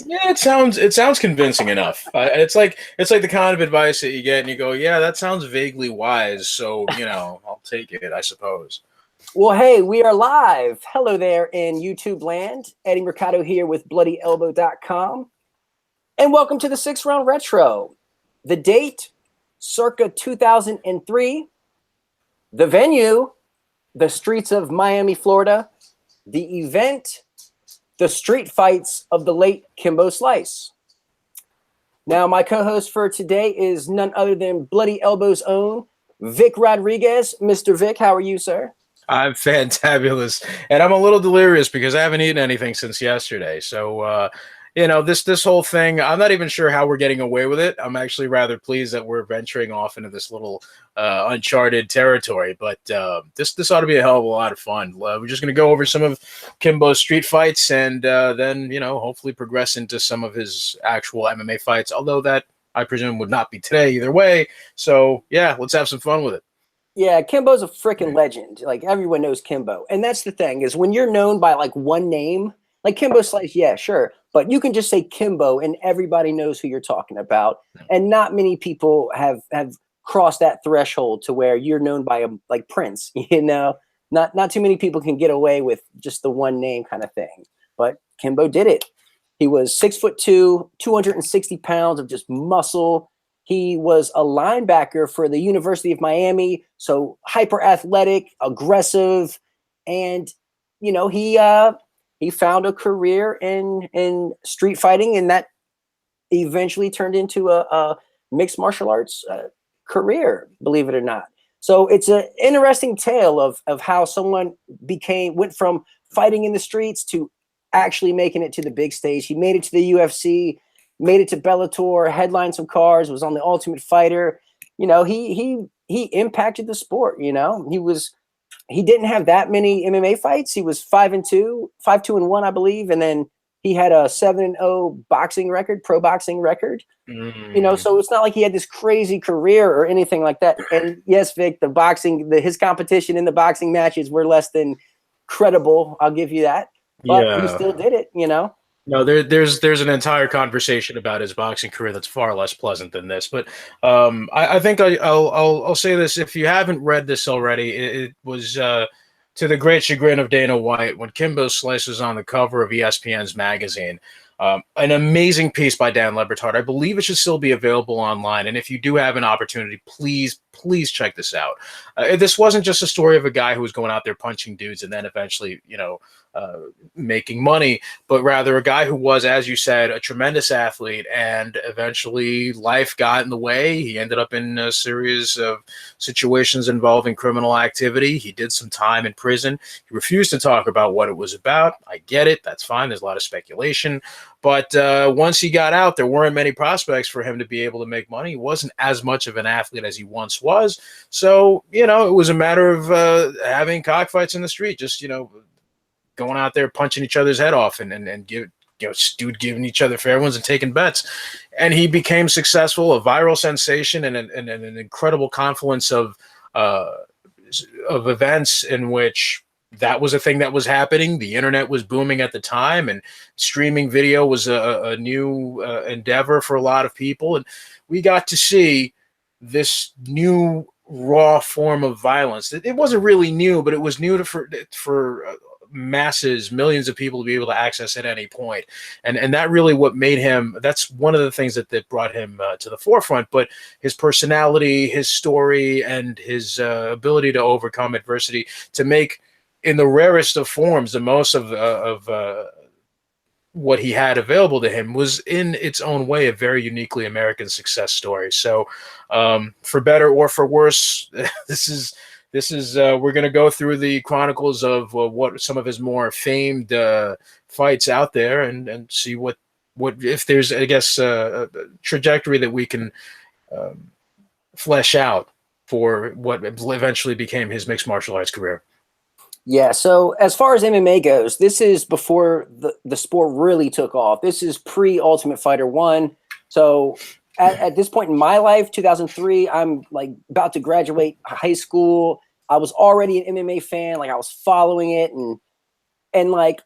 Yeah, it sounds convincing enough. It's like the kind of advice that you get, and you go, "Yeah, that sounds vaguely wise." So I'll take it, I suppose. Well, hey, we are live. Hello there in YouTube land. Eddie Mercado here with BloodyElbow.com. And welcome to the 6th Round Retro. The date, circa 2003. The venue, the streets of Miami, Florida. The event, the street fights of the late Kimbo Slice. Now, my co-host for today is none other than Bloody Elbow's own Vic Rodriguez. Mr. Vic, how are you, sir? I'm fantabulous, and I'm a little delirious because I haven't eaten anything since yesterday. So, this whole thing, I'm not even sure how we're getting away with it. I'm actually rather pleased that we're venturing off into this little uncharted territory. But this ought to be a hell of a lot of fun. We're just going to go over some of Kimbo's street fights, and then hopefully progress into some of his actual MMA fights. Although that I presume would not be today either way. So yeah, let's have some fun with it. Yeah, Kimbo's a freaking legend. Like everyone knows Kimbo. And that's the thing is when you're known by like one name, like Kimbo Slice, yeah, sure. But you can just say Kimbo and everybody knows who you're talking about. And not many people have crossed that threshold to where you're known by a like Prince, you know? Not too many people can get away with just the one name kind of thing. But Kimbo did it. He was 6'2", 260 pounds of just muscle. He was a linebacker for the University of Miami, so hyper athletic, aggressive, and he found a career in street fighting, and that eventually turned into a mixed martial arts career, believe it or not. So it's an interesting tale of how someone went from fighting in the streets to actually making it to the big stage. He made it to the UFC, made it to Bellator, headlined some cards, was on the Ultimate Fighter. He impacted the sport. He didn't have that many MMA fights. He was 5-2, 5-2-1, I believe, and then he had a 7-0 boxing record, pro boxing record. Mm. So it's not like he had this crazy career or anything like that. And yes, Vic, his competition in the boxing matches were less than credible. I'll give you that, but he Yeah. still did it. No, there's an entire conversation about his boxing career that's far less pleasant than this. But I think I'll say this: if you haven't read this already, it was to the great chagrin of Dana White when Kimbo Slice was on the cover of ESPN's magazine. An amazing piece by Dan Lebertard. I believe it should still be available online. And if you do have an opportunity, please check this out. This wasn't just a story of a guy who was going out there punching dudes and then eventually, making money, but rather a guy who was, as you said, a tremendous athlete, and eventually life got in the way. He ended up in a series of situations involving criminal activity. He did some time in prison. He refused to talk about what it was about. I get it. That's fine. There's a lot of speculation. But once he got out, there weren't many prospects for him to be able to make money. He wasn't as much of an athlete as he once was. So, it was a matter of having cockfights in the street, just, going out there punching each other's head off and giving each other fair ones and taking bets. And he became successful, a viral sensation, and an incredible confluence of events in which that was a thing that was happening. The internet was booming at the time, and streaming video was a new endeavor for a lot of people. And we got to see this new raw form of violence. It wasn't really new, but it was new for masses, millions of people to be able to access at any point. And that really what made him, that's one of the things that brought him to the forefront. But his personality, his story, and his ability to overcome adversity to make, in the rarest of forms, the most of what he had available to him was, in its own way, a very uniquely American success story. So for better or for worse, this is we're going to go through the chronicles of what some of his more famed fights out there, and see what if there's, I guess, a trajectory that we can flesh out for what eventually became his mixed martial arts career. Yeah, so as far as MMA goes, this is before the sport really took off. This is pre-Ultimate Fighter 1. So at this point in my life, 2003, I'm like about to graduate high school. I was already an MMA fan. Like I was following it, and like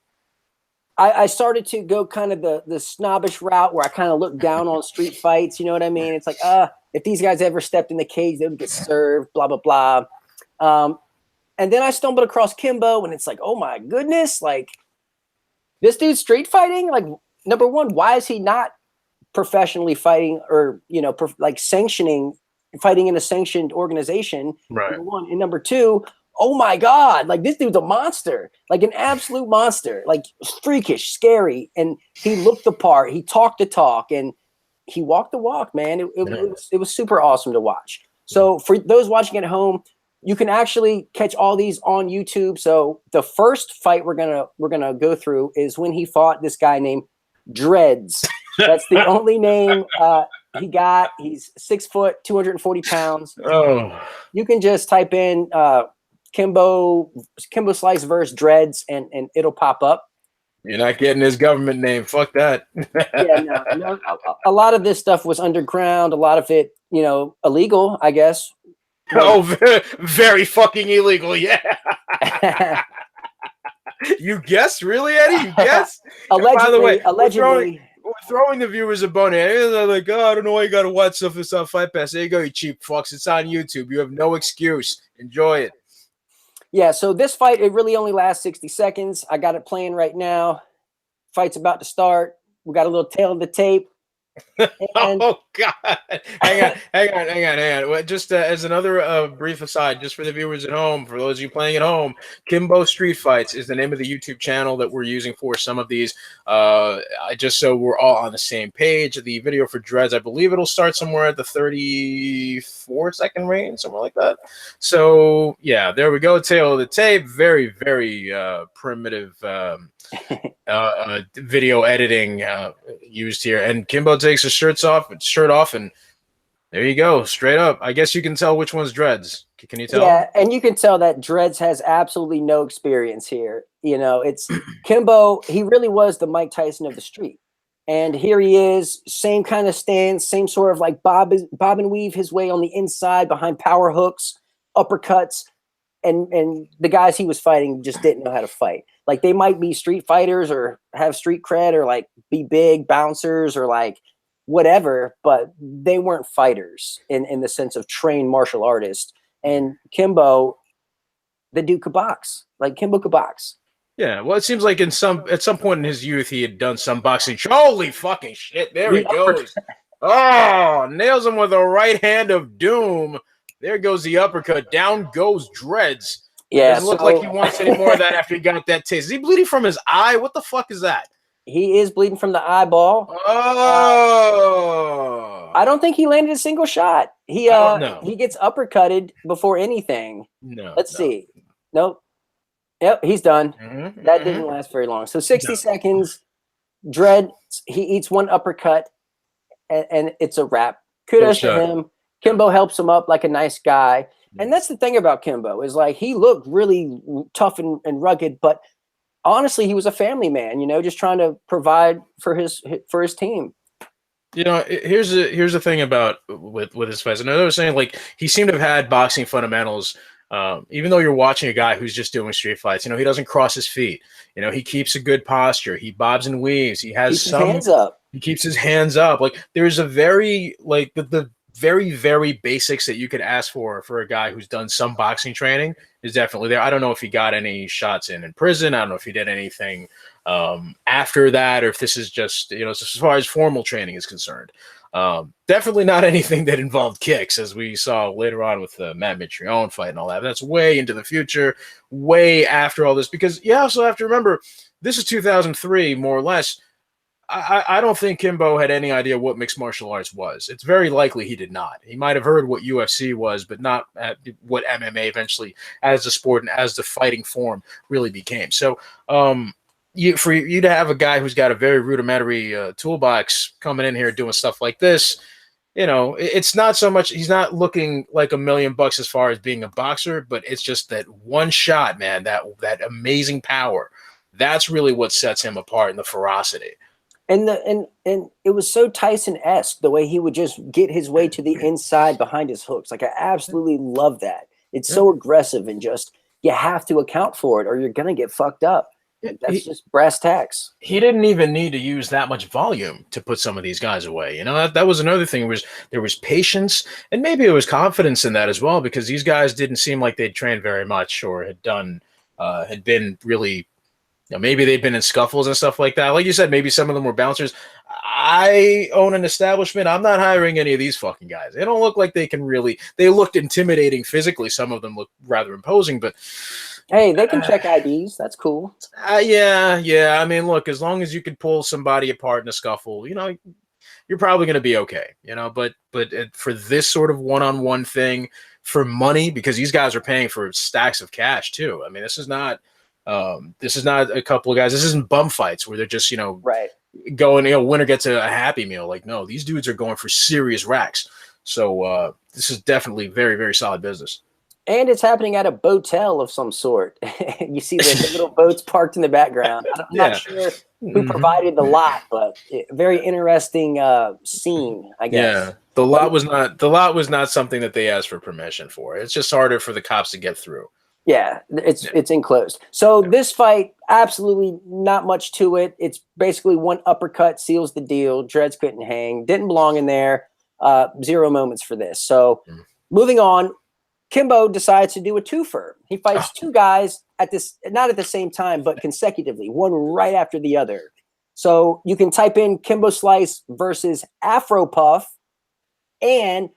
I started to go kind of the snobbish route where I kind of look down on street fights. You know what I mean? It's like, if these guys ever stepped in the cage, they would get served, blah, blah, blah. And then I stumbled across Kimbo, and it's like, oh my goodness, like this dude's street fighting. Like, number one, why is he not professionally fighting or, like sanctioning, fighting in a sanctioned organization? Right. Number one. And number two, oh my God, like this dude's a monster, like an absolute monster, like freakish, scary. And he looked the part, he talked the talk, and he walked the walk, man. It was super awesome to watch. So for those watching at home, you can actually catch all these on YouTube. So the first fight we're gonna go through is when he fought this guy named Dreads. That's the only name he got. He's 6 foot, 240 pounds. Oh, you can just type in Kimbo Slice versus Dreads, and it'll pop up. You're not getting his government name. Fuck that. Yeah, no. A lot of this stuff was underground. A lot of it, illegal, I guess. Oh, very fucking illegal. Yeah. You guess, really, Eddie? You guess? Allegedly. By the way, allegedly. We're throwing the viewers a bone here. They're like, oh, I don't know why you got to watch stuff that's on Fight Pass. There you go, you cheap fucks. It's on YouTube. You have no excuse. Enjoy it. Yeah, so this fight, it really only lasts 60 seconds. I got it playing right now. Fight's about to start. We got a little tail of the tape. And oh God! Hang on. Well, just as another brief aside, just for the viewers at home, for those of you playing at home, Kimbo Street Fights is the name of the YouTube channel that we're using for some of these. Just so we're all on the same page. The video for Dreads, I believe it'll start somewhere at the 34-second range, somewhere like that. So yeah, there we go. Tail of the tape. Very, very primitive. Video editing used here, and Kimbo takes his shirt off, and there you go, straight up. I guess you can tell which one's Dreads. Can you tell? Yeah, and you can tell that Dreads has absolutely no experience here. It's Kimbo. He really was the Mike Tyson of the street, and here he is, same kind of stance, same sort of like bob and weave his way on the inside behind power hooks, uppercuts. And the guys he was fighting just didn't know how to fight. Like, they might be street fighters or have street cred or like be big bouncers or like whatever, but they weren't fighters in the sense of trained martial artists. And Kimbo, the dude could box. Like, Kimbo could box. Yeah, well, it seems like at some point in his youth he had done some boxing. Holy fucking shit! There he goes. Oh, nails him with a right hand of doom. There goes the uppercut. Down goes Dreads. Yeah, doesn't look like he wants any more of that after he got that taste. Is he bleeding from his eye? What the fuck is that? He is bleeding from the eyeball. Oh, I don't think he landed a single shot. He gets uppercutted before anything. Let's see. Nope. Yep, he's done. That didn't last very long. So 60 seconds. Dread, he eats one uppercut, and it's a wrap. Kudos to him. Kimbo helps him up like a nice guy. And that's the thing about Kimbo, is like, he looked really tough and rugged, but honestly, he was a family man, just trying to provide for his team. Here's the thing about with his fights. And I was saying, like, he seemed to have had boxing fundamentals. Even though you're watching a guy who's just doing street fights, he doesn't cross his feet. He keeps a good posture. He bobs and weaves. He has hands up. He keeps his hands up. Like, there's a very, like, the very, very basics that you could ask for a guy who's done some boxing training is definitely there. I don't know if he got any shots in prison. I don't know if he did anything after that, or if this is just, as far as formal training is concerned. Definitely not anything that involved kicks, as we saw later on with the Matt Mitrione fight and all that. That's way into the future, way after all this, because you also have to remember, this is 2003, more or less. I don't think Kimbo had any idea what mixed martial arts was. It's very likely he did not. He might have heard what UFC was, but not what MMA eventually, as the sport and as the fighting form, really became. So for you to have a guy who's got a very rudimentary toolbox coming in here doing stuff like this, it's not so much, he's not looking like $1 million as far as being a boxer, but it's just that one shot, man, that amazing power. That's really what sets him apart in the ferocity. And it was so Tyson-esque, the way he would just get his way to the inside behind his hooks. Like, I absolutely love that. It's so aggressive, and just, you have to account for it or you're going to get fucked up. That's just brass tacks. He didn't even need to use that much volume to put some of these guys away. You know, that was another thing. Was there was patience, and maybe it was confidence in that as well, because these guys didn't seem like they'd trained very much or had been really. You know, maybe they'd been in scuffles and stuff like that. Like you said, maybe some of them were bouncers. I own an establishment. I'm not hiring any of these fucking guys. They don't look like they can really. They looked intimidating physically. Some of them look rather imposing, but. Hey, they can check IDs. That's cool. Yeah. I mean, look, as long as you can pull somebody apart in a scuffle, you know, you're probably going to be okay. You know, but for this sort of one-on-one thing, for money, because these guys are paying for stacks of cash too. I mean, this is not a couple of guys. This isn't bum fights where they're just, you know, right, going, you know, winner gets a Happy Meal. Like, no, these dudes are going for serious racks. So this is definitely very, very solid business. And it's happening at a boatel of some sort. You see the little boats parked in the background. I'm not sure who provided the lot, but very interesting scene, I guess. Yeah, the lot was not something that they asked for permission for. It's just harder for the cops to get through. Yeah, it's enclosed. So this fight, absolutely not much to it. It's basically one uppercut seals the deal. Dreads couldn't hang. Didn't belong in there. 0 moments for this. So moving on. Kimbo decides to do a twofer. He fights two guys not at the same time, but consecutively, one right after the other. So you can type in Kimbo Slice versus Afro Puff and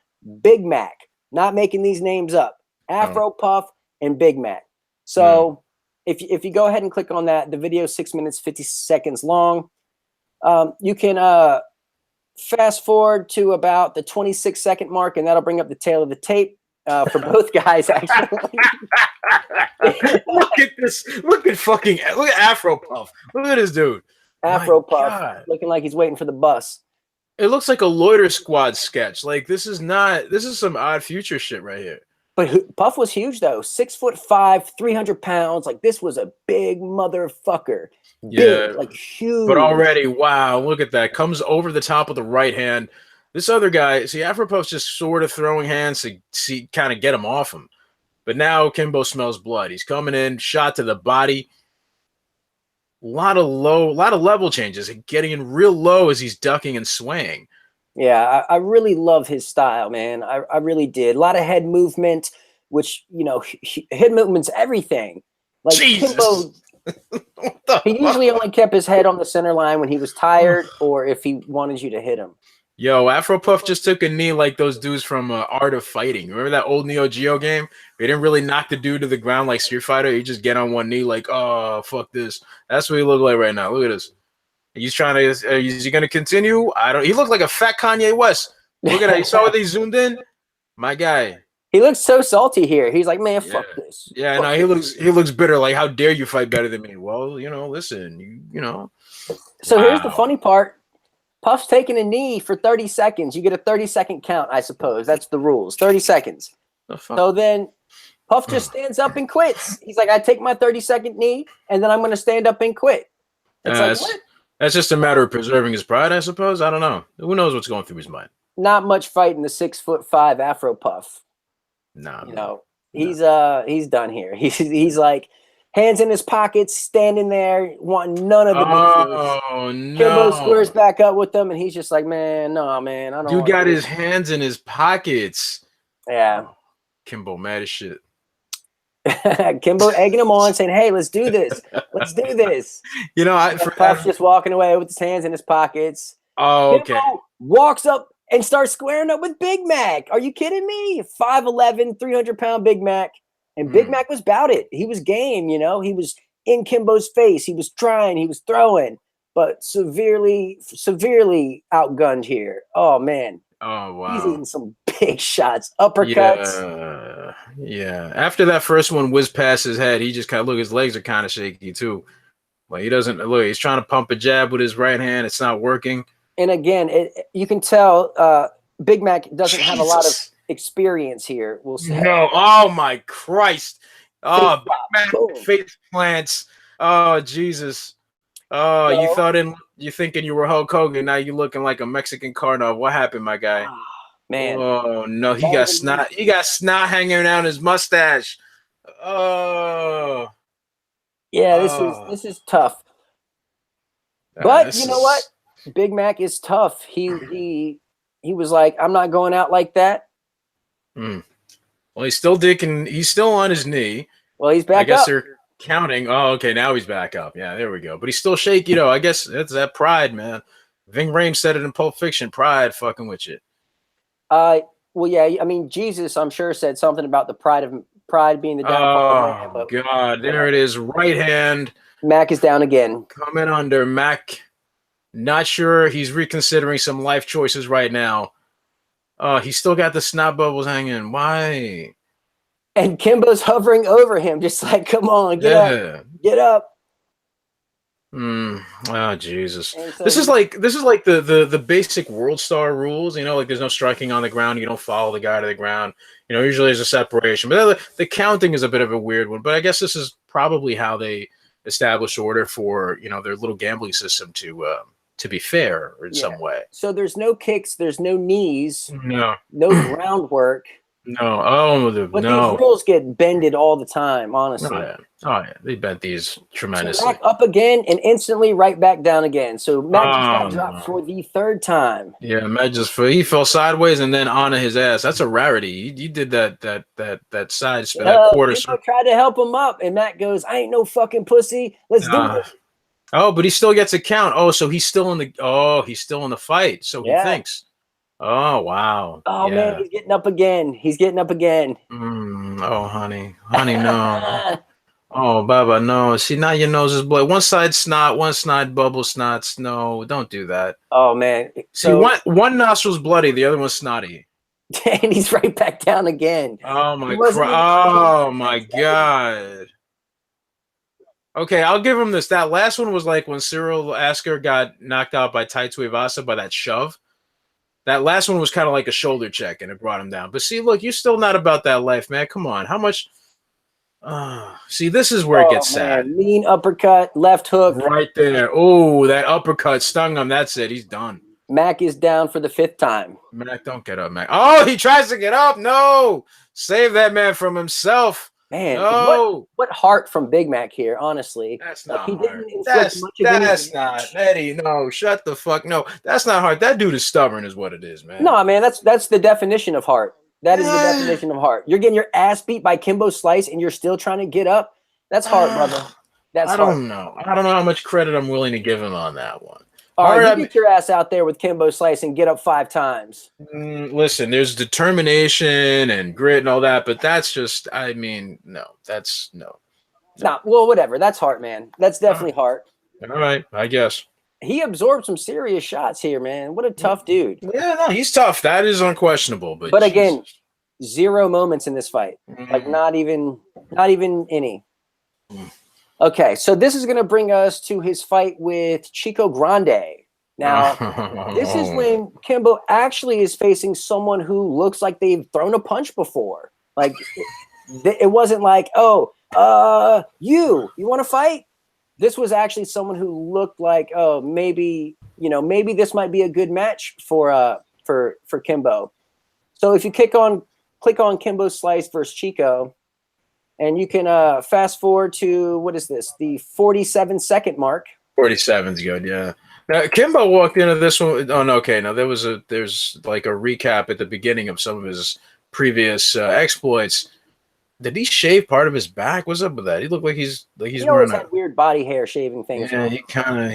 Big Mac. Not making these names up. Afro Puff and Big Mac. So if you go ahead and click on that, the video is 6 minutes, 50 seconds long. You can fast forward to about the 26-second mark, and that'll bring up the tail of the tape. For both guys, actually. Look at this. Look at Afro Puff. Look at this dude. Afro Puff looking like he's waiting for the bus. It looks like a Loiter Squad sketch. Like this is some Odd Future shit right here. But Puff was huge though. 6'5", 300 pounds. Like this was a big motherfucker. Big, like huge. But already, wow, look at that. Comes over the top of the right hand. This other guy, see, Afro Puff's just sort of throwing hands to kind of get him off him. But now Kimbo smells blood. He's coming in, shot to the body. A lot of level changes. Getting in real low as he's ducking and swaying. Yeah, I really love his style, man. I really did. A lot of head movement, which, you know, head movement's everything. Like Jesus. Kimbo, he usually only kept his head on the center line when he was tired or if he wanted you to hit him. Yo, Afro Puff just took a knee like those dudes from Art of Fighting. Remember that old Neo Geo game? They didn't really knock the dude to the ground like Street Fighter. You just get on one knee like, oh, fuck this. That's what he look like right now. Look at this. He's trying to, is he going to continue? He looked like a fat Kanye West. Look at that. You saw what they zoomed in? My guy. He looks so salty here. He's like, man, fuck this. Yeah, no, he looks bitter. Like, how dare you fight better than me? Well, you know, listen, you know. So here's the funny part. Puff's taking a knee for 30 seconds. You get a 30-second count, I suppose. That's the rules. 30 seconds. So then Puff just stands up and quits. He's like, I take my 30-second knee, and then I'm going to stand up and quit. It's like, what? That's just a matter of preserving his pride, I suppose. I don't know. Who knows what's going through his mind? Not much fighting the 6'5" Afro Puff. Nah, you know, he's done here. He's like, hands in his pockets, standing there, wanting none of the business. Oh, no. Kimbo squares back up with them, and he's just like, man, I don't Dude got his hands in his pockets. Yeah. Kimbo mad as shit. Kimbo egging him on, saying, hey, let's do this. Let's do this. You know, Puff's just walking away with his hands in his pockets. Oh, okay. Kimbo walks up and starts squaring up with Big Mac. Are you kidding me? 5'11", 300-pound Big Mac. And Big Mac was about it. He was game, you know. He was in Kimbo's face. He was trying. He was throwing, but severely outgunned here. Oh, man. Oh, wow. He's eating some big shots. Uppercuts. Yeah. After that first one whizzed past his head, he just kind of, look, his legs are kind of shaky, too. Like, he doesn't, look, he's trying to pump a jab with his right hand. It's not working. And again, you can tell Big Mac doesn't have a lot of experience here. We'll say. No, oh my Christ! Oh, face plants. Oh Jesus! Oh, you thinking you were Hulk Hogan? Now you looking like a Mexican carno. What happened, my guy? Man. Oh no, he got snot. He got snot hanging out his mustache. Oh. Yeah, Oh, this is tough. But this you know what? is. Big Mac is tough. He was like, I'm not going out like that. Hmm. Well, he's still dicking. He's still on his knee. Well, he's I back guess up. they're counting. Oh, okay. Now he's back up. Yeah, there we go. But he's still shaky, though. I guess that's that pride, man. Ving Rhames said it in Pulp Fiction. Pride, fucking with you. Uh, well, yeah. I mean, Jesus, I'm sure said something about the pride being the downfall of man. Oh But God, there whatever. it is. Right hand Mac is down again. coming under. Mac. Not sure. He's reconsidering some life choices right now. He's still got the snot bubbles hanging. Why? And Kimbo's hovering over him, just like, come on, Yeah. get up. Oh Jesus. And so This is like the basic World Star rules. You know, like there's no striking on the ground. You don't follow the guy to the ground. You know, usually there's a separation. But the counting is a bit of a weird one. But I guess this is probably how they establish order for their little gambling system to be fair in some way. So there's no kicks, there's no knees, No. no groundwork. No. Oh But these no. rules get bended all the time, Oh honestly. yeah. Oh yeah. They bent these So tremendously. Mac up again and instantly right back down again. So Mac just got Oh dropped no. for the third time. Yeah, Matt he fell sideways and then onto his ass. That's a rarity. He did that side spin, that quarter Kimbo circle. tried to help him up, and Mac goes, "I ain't no fucking pussy. Let's do it." Oh, but he still gets a count. Oh, so he's still in the fight. So he Yeah. thinks. Oh wow. Oh Yeah. man, he's getting up again. He's getting up again. Oh honey, no. Oh Baba, no. See now your nose is blood. One side snot, one side bubble snots. No, don't do that. Oh man. See, one nostril's bloody, the other one's snotty. And he's right back down again. Oh my Oh my God. Okay, I'll give him this. That last one was like when Cyril Asker got knocked out by Tai Tuivasa by that shove. That last one was kind of like a shoulder check, and it brought him down. But see, look, you're still not about that life, man. Come on, how much? See, this is where it gets sad. Mean uppercut, left hook. Right there. Oh, that uppercut stung him. That's it. He's done. Mac is down for the 5th time. Mac, don't get up, Mac. Oh, he tries to get up. No, save that man from himself. Man, no. What heart from Big Mac here, honestly. That's not he hard. Didn't That's not Eddie. No, shut the fuck. No, that's not hard. That dude is stubborn, is what it is, man. No, man, that's the definition of heart. That is the definition of heart. You're getting your ass beat by Kimbo Slice, and you're still trying to get up. That's heart, brother. That's I don't know. I don't know how much credit I'm willing to give him on that one. All right, you get your ass out there with Kimbo Slice and get up 5 times. Listen, there's determination and grit and all that, but that's just, I mean, no. Nah, well, whatever. That's heart, man. That's definitely heart. All right, I guess. He absorbed some serious shots here, man. What a tough dude. Yeah, no, he's tough. That is unquestionable. But again, 0 moments in this fight. Like not even any. Okay, so this is going to bring us to his fight with Chico Grande. Now, this is when Kimbo actually is facing someone who looks like they've thrown a punch before. Like, it wasn't like, oh, you want to fight? This was actually someone who looked like, oh, maybe this might be a good match for Kimbo. So if you click on Kimbo Slice versus Chico, and you can fast forward to, what is this, the 47-second mark. 47's good, yeah. Now, Kimbo walked into this one. Oh, no, okay. Now, there's like a recap at the beginning of some of his previous exploits. Did he shave part of his back? What's up with that? He looked like he's wearing that weird body hair shaving thing. Yeah, he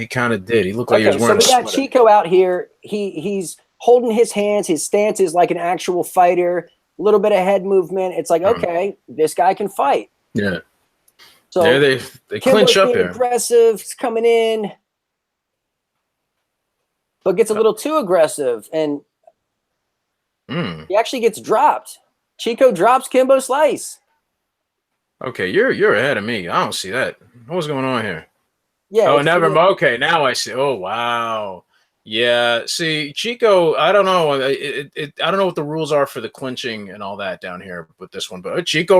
kind of did. He looked like he was wearing. So we got Chico out here. He's holding his hands. His stance is like an actual fighter. A little bit of head movement. It's like, okay, this guy can fight. Yeah. So yeah, they clinch up here. Aggressive. He's coming in, but gets a little too aggressive, and he actually gets dropped. Chico drops Kimbo Slice. Okay, you're ahead of me. I don't see that. What's going on here? Yeah. Oh, never mind. Okay, now I see. Oh, wow. Yeah. See, Chico, I don't know. I don't know what the rules are for the clinching and all that down here with this one, but Kimbo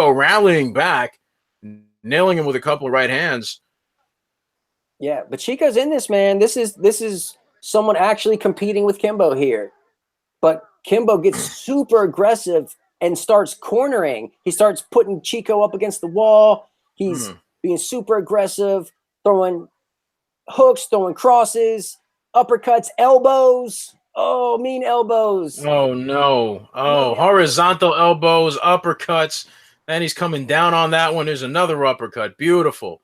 rallying back, nailing him with a couple of right hands. Yeah, but Chico's in this, man. This is someone actually competing with Kimbo here. But Kimbo gets super aggressive and starts cornering. He starts putting Chico up against the wall. He's being super aggressive, throwing hooks, throwing crosses, uppercuts, elbows. Oh, mean elbows. Oh no. Oh, horizontal elbows, uppercuts. Then he's coming down on that one. There's another uppercut. Beautiful.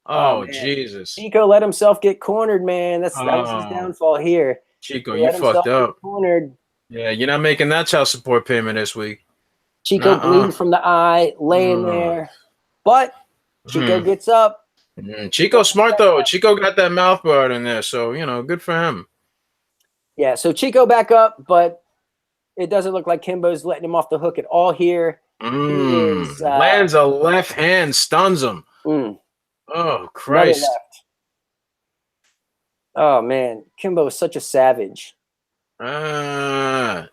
Oh Oh, man, Jesus. Chico let himself get cornered, man. That was his Oh, downfall here. Chico, He you let fucked himself get up. cornered. Yeah, you're not making that child support payment this week. Chico Nuh-uh. bleeding from the eye, laying there. But Chico gets up. Chico's smart, though. Chico got that mouth guard in there, so, good for him. Yeah, so Chico back up, but it doesn't look like Kimbo's letting him off the hook at all here. He is Lands a left hand, stuns him. Oh, Christ. Oh, man. Kimbo is such a savage. Man,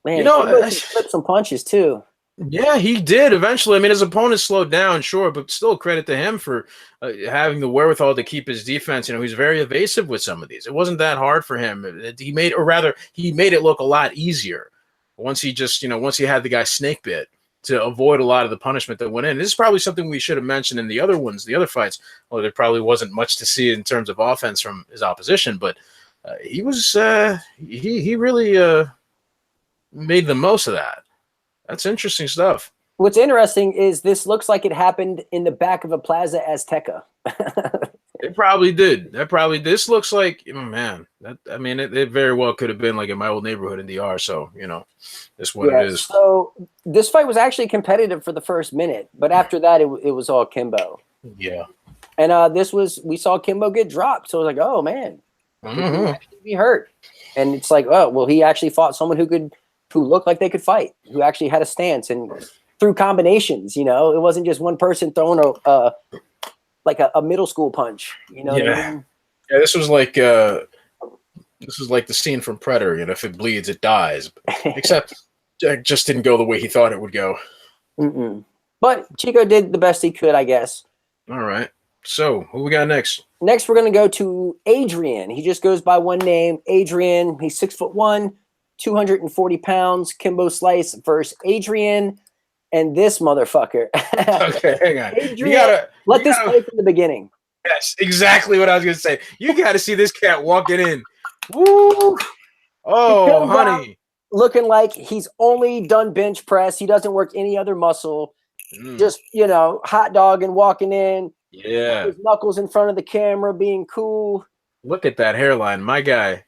Kimbo flipped some punches, too. Yeah, he did eventually. I mean, his opponent slowed down, sure, but still credit to him for having the wherewithal to keep his defense. He's very evasive with some of these. It wasn't that hard for him. He made it look a lot easier once he had the guy snake bit to avoid a lot of the punishment that went in. This is probably something we should have mentioned in the other fights. Well, there probably wasn't much to see in terms of offense from his opposition, but he really made the most of that. That's interesting stuff. What's interesting is this looks like it happened in the back of a Plaza Azteca. It probably did. This looks like, man, it very well could have been like in my old neighborhood in DR. So, that's what it is. So this fight was actually competitive for the first minute, but after that, it was all Kimbo. Yeah. And we saw Kimbo get dropped. So I was like, oh man, he actually be hurt. And it's like, oh, well, he actually fought someone who looked like they could fight, who actually had a stance and through combinations. It wasn't just one person throwing a middle school punch. What I mean? Yeah, this was like the scene from Predator. If it bleeds, it dies. Except it just didn't go the way he thought it would go. But Chico did the best he could, I guess. All right. So who we got next? Next, we're going to go to Adrian. He just goes by one name, Adrian. He's 6'1", 240 pounds. Kimbo Slice versus Adrian. And this motherfucker. Okay, hang on. Adrian, let this play from the beginning. Yes, exactly what I was going to say. You got to see this cat walking in. Woo! Oh, honey. Looking like he's only done bench press. He doesn't work any other muscle. Just, hot dog and walking in. Yeah. His knuckles in front of the camera being cool. Look at that hairline, my guy.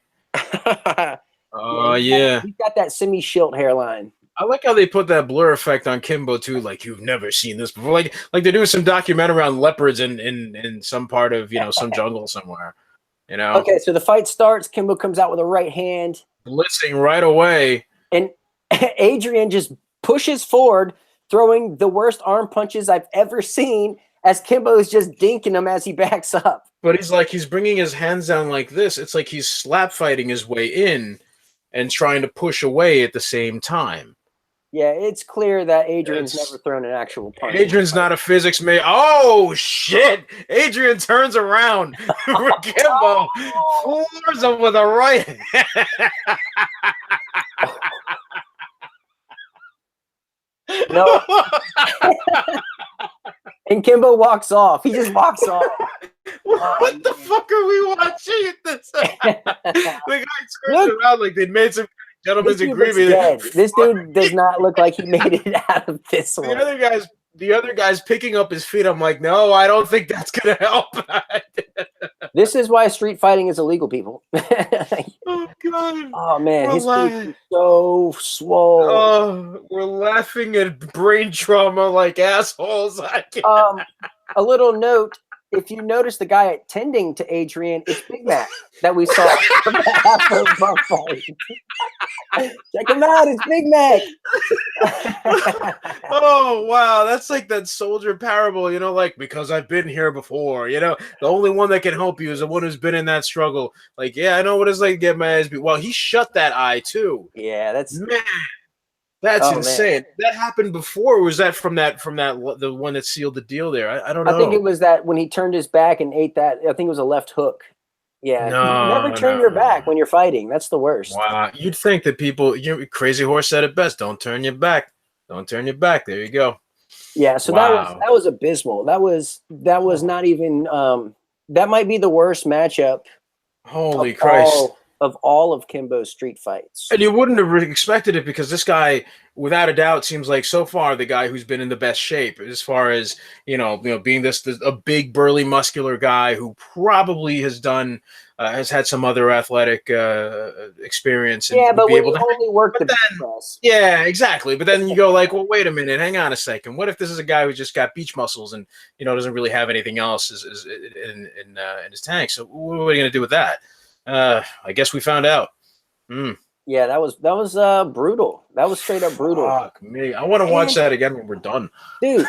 Oh, yeah. He's got that semi-shilt hairline. I like how they put that blur effect on Kimbo too, like you've never seen this before. Like they're doing some documentary on leopards in some part of some jungle somewhere. Okay, so the fight starts. Kimbo comes out with a right hand, blitzing right away, and Adrian just pushes forward, throwing the worst arm punches I've ever seen. As Kimbo is just dinking him as he backs up. But he's bringing his hands down like this. It's like he's slap fighting his way in and trying to push away at the same time. Yeah, it's clear that Adrian's never thrown an actual punch. Adrian's not a physics major. Oh, shit. Adrian turns around. Kimbo floors him with a right hand. No. And Kimbo walks off. He just walks off. What the fuck are we watching at this? The guy turns around like they made some gentleman's agreement. This dude does not look like he made it out of this one. The other guy's picking up his feet. I'm like, no, I don't think that's gonna help. This is why street fighting is illegal, people. Oh God! Oh man, his feet are so swole. Oh, we're laughing at brain trauma like assholes. A little note. If you notice the guy attending to Adrian, it's Big Mac that we saw after the fight. Check him out, it's Big Mac. Oh wow, that's like that soldier parable, like because I've been here before. The only one that can help you is the one who's been in that struggle. Like, yeah, I know what it's like to get my ass beat. Well, he shut that eye too. Yeah, that's insane. Man. That happened before. Or was that from the one that sealed the deal there? I don't know. I think it was that when he turned his back and ate that. I think it was a left hook. Yeah, never turn your back when you're fighting. That's the worst. Wow, you'd think that people. Crazy Horse said it best. Don't turn your back. Don't turn your back. There you go. Yeah, so Wow. that was abysmal. That was not even that might be the worst matchup Holy Christ. of all of Kimbo's street fights. And you wouldn't have really expected it because this guy, without a doubt, seems like so far the guy who's been in the best shape as far as being this a big, burly, muscular guy who probably has had some other athletic experience and Yeah, would but be when able you to. only work the But bench then, press. yeah, exactly. But then you go like, well, wait a minute, hang on a second. What if this is a guy who just got beach muscles and doesn't really have anything else in his tank? So what are we gonna do with that? I guess we found out. Yeah, that was brutal. That was straight up brutal. Fuck me. I want to watch that again when we're done. Dude,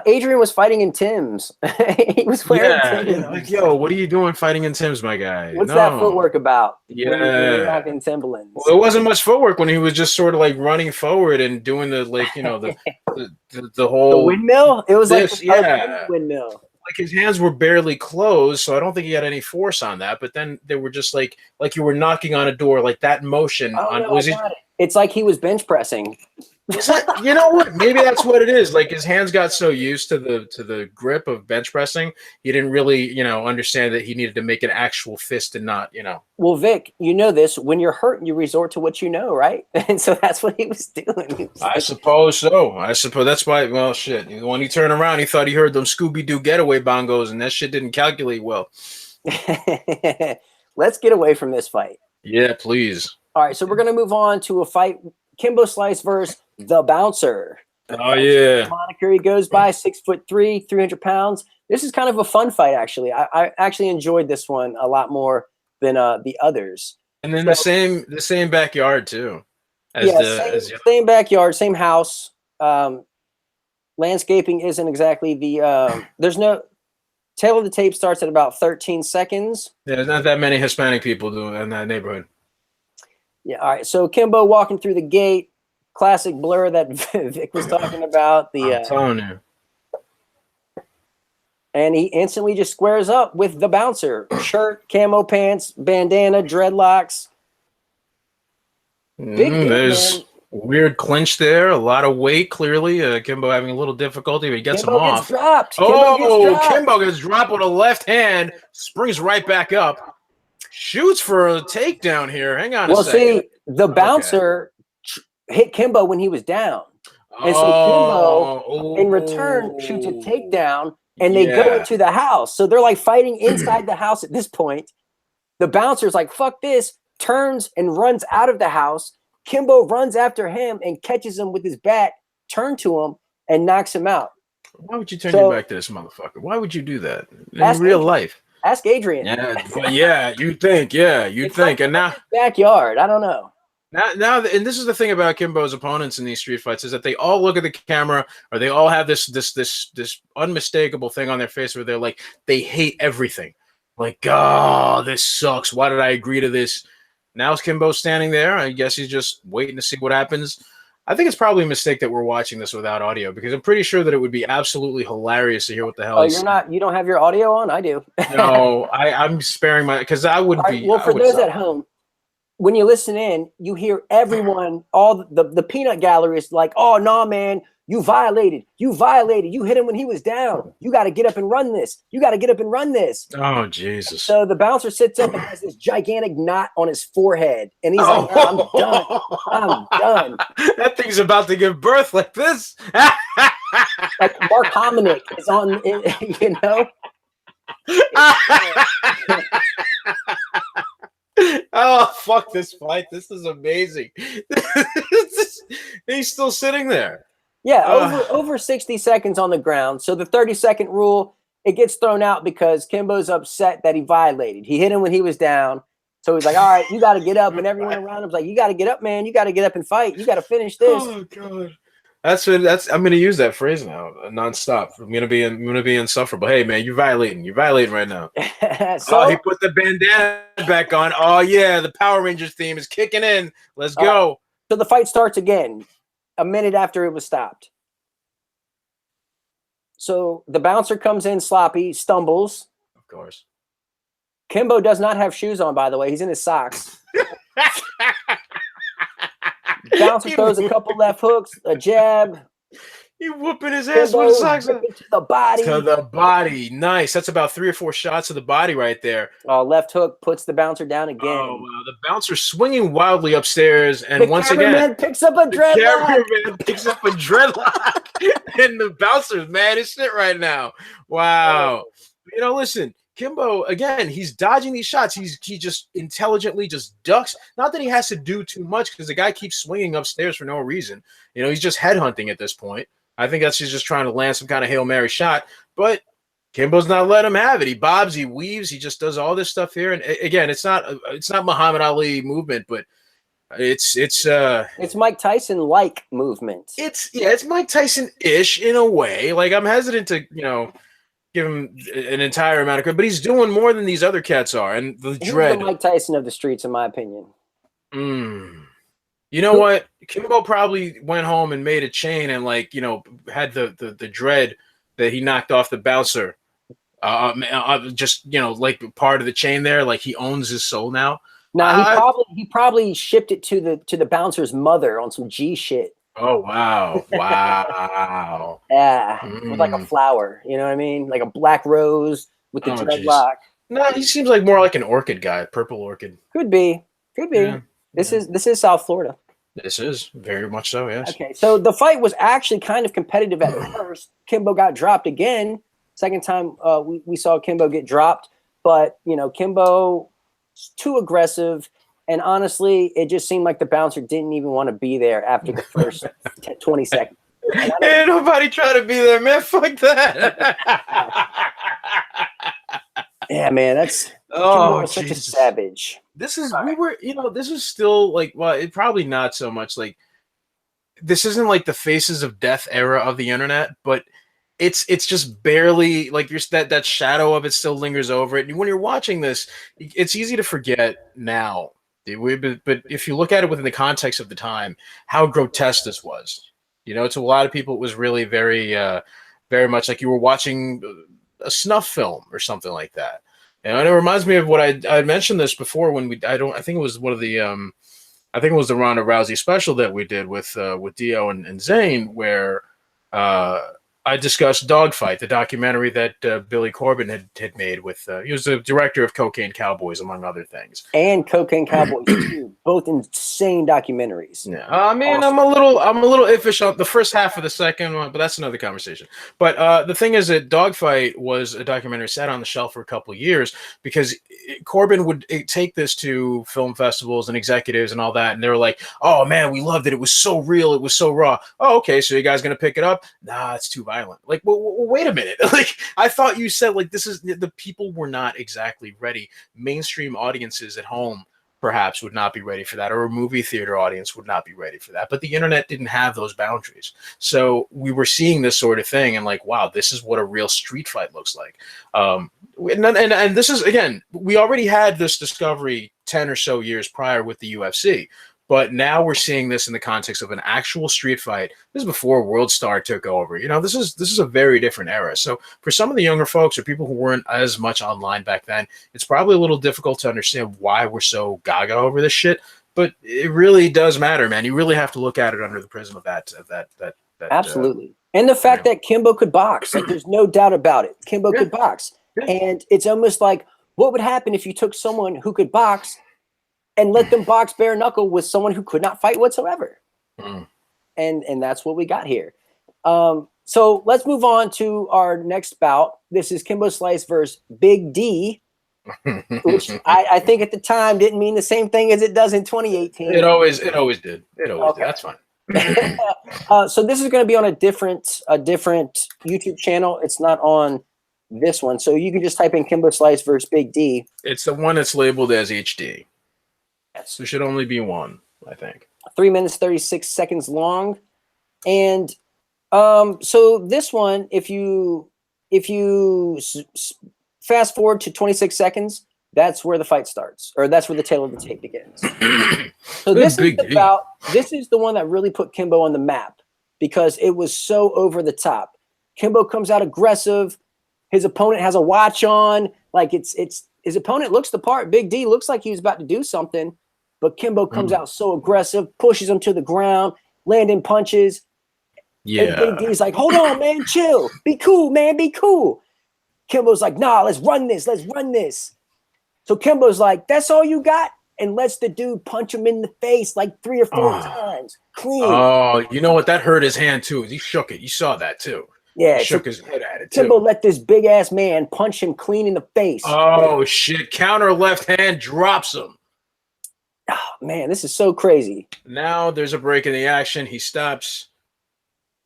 Adrian was fighting in Tim's. He was wearing Tim's. Like, yo, what are you doing fighting in Tim's, my guy? What's that footwork about? Yeah. When you're rocking Timberlands. Well, there wasn't much footwork when he was just sort of like running forward and doing the the whole the windmill. It was this, like yeah. a windmill. Like his hands were barely closed, so I don't think he had any force on that. But then they were just like you were knocking on a door, like that motion. It's like he was bench pressing. You know what? Maybe that's what it is. Like his hands got so used to the grip of bench pressing, he didn't really understand that he needed to make an actual fist and not. Well, Vic, you know this. When you're hurt, you resort to what you know, right? And so that's what he was doing. I suppose so. I suppose that's why. Well, shit. When he turned around, he thought he heard them Scooby Doo getaway bongos, and that shit didn't calculate well. Let's get away from this fight. Yeah, please. All right, so we're gonna move on to a fight: Kimbo Slice versus the Bouncer. Oh yeah. Moniker he goes by, 6'3", 300 pounds. This is kind of a fun fight, actually. I actually enjoyed this one a lot more than the others. And then the same backyard too. Same backyard, same house. Landscaping isn't exactly the. There's no. Tail of the tape starts at about 13 seconds. Yeah, there's not that many Hispanic people in that neighborhood. Yeah. All right. So Kimbo walking through the gate. Classic blur that Vic was talking about. I'm telling you. And he instantly just squares up with the Bouncer. Shirt, camo pants, bandana, dreadlocks. There's weird clinch there. A lot of weight, clearly. Kimbo having a little difficulty, but he gets him off. Kimbo gets dropped with a left hand. Springs right back up. Shoots for a takedown here. Hang on a second. Well, see, the Bouncer hit Kimbo when he was down. And so Kimbo, in return, shoots a takedown, and they go into the house. So they're like fighting inside the house at this point. The Bouncer's like, fuck this, turns and runs out of the house. Kimbo runs after him and catches him with his bat, turns to him, and knocks him out. Why would you turn your back to this motherfucker? Why would you do that in real life? Ask Adrian. You'd think. And now backyard. I don't know. Now, and this is the thing about Kimbo's opponents in these street fights is that they all look at the camera or they all have this unmistakable thing on their face where they're like they hate everything. Like, oh, this sucks. Why did I agree to this? Now Kimbo standing there. I guess he's just waiting to see what happens. I think it's probably a mistake that we're watching this without audio because I'm pretty sure that it would be absolutely hilarious to hear what the hell. You don't have your audio on? I do. No, I'm sparing my because I wouldn't be. Well, for those at home, when you listen in, you hear everyone, all the peanut gallery is like, oh, no, man, you violated. You hit him when he was down. You got to get up and run this. Oh, Jesus. So the Bouncer sits up and has this gigantic knot on his forehead. And he's like, oh, I'm done. That thing's about to give birth like this. Like Mark Hominick is on, Oh, fuck this fight. This is amazing. He's still sitting there. Yeah, over 60 seconds on the ground. So the 30-second rule, it gets thrown out because Kimbo's upset that he violated. He hit him when he was down. So he's like, all right, you got to get up. And everyone around him's like, you got to get up, man. You got to get up and fight. You got to finish this. Oh, God. I'm going to use that phrase now, nonstop. I'm going to be insufferable. Hey, man, you're violating right now. So he put the bandana back on. Oh yeah, the Power Rangers theme is kicking in. Let's go. So the fight starts again a minute after it was stopped. So the Bouncer comes in sloppy, stumbles. Of course. Kimbo does not have shoes on, by the way. He's in his socks. Bouncer throws a couple left hooks, a jab. He whooping his ass with Kimbo his socks on. to the body. To the body. Nice. That's about 3 or 4 shots of the body right there. Left hook puts the bouncer down again. Oh, wow. The bouncer swinging wildly upstairs. And the once cameraman again, picks up a dreadlock. The cameraman picks up a dreadlock. And the bouncer's mad as shit right now. Wow. You know, listen, Kimbo, again, he's dodging these shots. He just intelligently just ducks. Not that he has to do too much because the guy keeps swinging upstairs for no reason. You know, he's just headhunting at this point. I think that's just trying to land some kind of Hail Mary shot. But Kimbo's not letting him have it. He bobs, he weaves, he just does all this stuff here. And again, it's not Muhammad Ali movement, but it's Mike Tyson like movement. It's Mike Tyson-ish in a way. Like, I'm hesitant to, you know, give him an entire amount of credit, but he's doing more than these other cats are. And the dread. The Mike Tyson of the streets, in my opinion. You know what? Kimbo probably went home and made a chain and, like, you know, had the dread that he knocked off the bouncer. Just, you know, like part of the chain there. Like, he owns his soul now. No, he probably shipped it to the bouncer's mother on some G shit. Oh, wow. Wow. Yeah. With like a flower, you know what I mean? Like a black rose with the dreadlock. No, he seems like more like an orchid guy, purple orchid. Could be. Yeah. This is South Florida. This is very much so, yes. Okay, so the fight was actually kind of competitive at first. Kimbo got dropped again. Second time we saw Kimbo get dropped, but you know, Kimbo too aggressive, and honestly, it just seemed like the bouncer didn't even want to be there after the first 20 seconds. Ain't nobody try to be there, man. Fuck that. Yeah, man, that's such a savage. This is this is still like, well, it probably not so much like, this isn't like the Faces of Death era of the internet, but it's just barely like that shadow of it still lingers over it. And when you're watching this, it's easy to forget now. But if you look at it within the context of the time, how grotesque this was, you know, to a lot of people, it was really very, very much like you were watching a snuff film or something like that. And it reminds me of what I mentioned this before when I think it was one of the I think it was the Ronda Rousey special that we did with Dio and Zane, where I discussed Dogfight, the documentary that Billy Corben had made with. He was the director of Cocaine Cowboys, among other things. And Cocaine Cowboys too, both insane documentaries. Yeah, I mean, awesome. I'm a little iffish on the first half of the second one, but that's another conversation. But the thing is that Dogfight was a documentary sat on the shelf for a couple of years because Corben would take this to film festivals and executives and all that, and they were like, "Oh man, we loved it. It was so real. It was so raw." Oh, okay, so you guys gonna pick it up? Nah, it's too violent. Like, well, wait a minute. Like, I thought you said, like, this is the people were not exactly ready. Mainstream audiences at home perhaps would not be ready for that, or a movie theater audience would not be ready for that. But the internet didn't have those boundaries. So we were seeing this sort of thing and like, wow, this is what a real street fight looks like. And this is, again, we already had this discovery 10 or so years prior with the UFC. But now we're seeing this in the context of an actual street fight. This is before World Star took over. You know, this is a very different era. So for some of the younger folks or people who weren't as much online back then, it's probably a little difficult to understand why we're so gaga over this shit. But it really does matter, man. You really have to look at it under the prism of that. Absolutely. And the fact that Kimbo could box, like, there's no doubt about it. Kimbo could box. Yeah. And it's almost like, what would happen if you took someone who could box and let them box bare knuckle with someone who could not fight whatsoever? And that's what we got here. So let's move on to our next bout. This is Kimbo Slice versus Big D, which I think at the time didn't mean the same thing as it does in 2018. It always did. It always did. That's fine. So this is going to be on a different YouTube channel. It's not on this one. So you can just type in Kimbo Slice versus Big D. It's the one that's labeled as HD. Yes. There should only be one, I think. 3 minutes, 36 seconds long. And so this one, if you fast forward to 26 seconds, that's where the fight starts, or that's where the tail of the tape begins. So this is the one that really put Kimbo on the map because it was so over the top. Kimbo comes out aggressive. His opponent has a watch on. Like, it's his opponent looks the part. Big D looks like he was about to do something. But Kimbo comes out so aggressive, pushes him to the ground, landing punches. And Big Yeah. D's like, hold on, man, chill. Be cool, man, be cool. Kimbo's like, nah, let's run this. Let's run this. So Kimbo's like, that's all you got? And lets the dude punch him in the face like 3 or 4 times. Clean. Oh, you know what? That hurt his hand too. He shook it. You saw that too. He Yeah, so shook his head at it Kimbo too. let this big ass man punch him clean in the face. Oh shit! Counter left hand drops him. Oh, man, this is so crazy. Now there's a break in the action. He stops.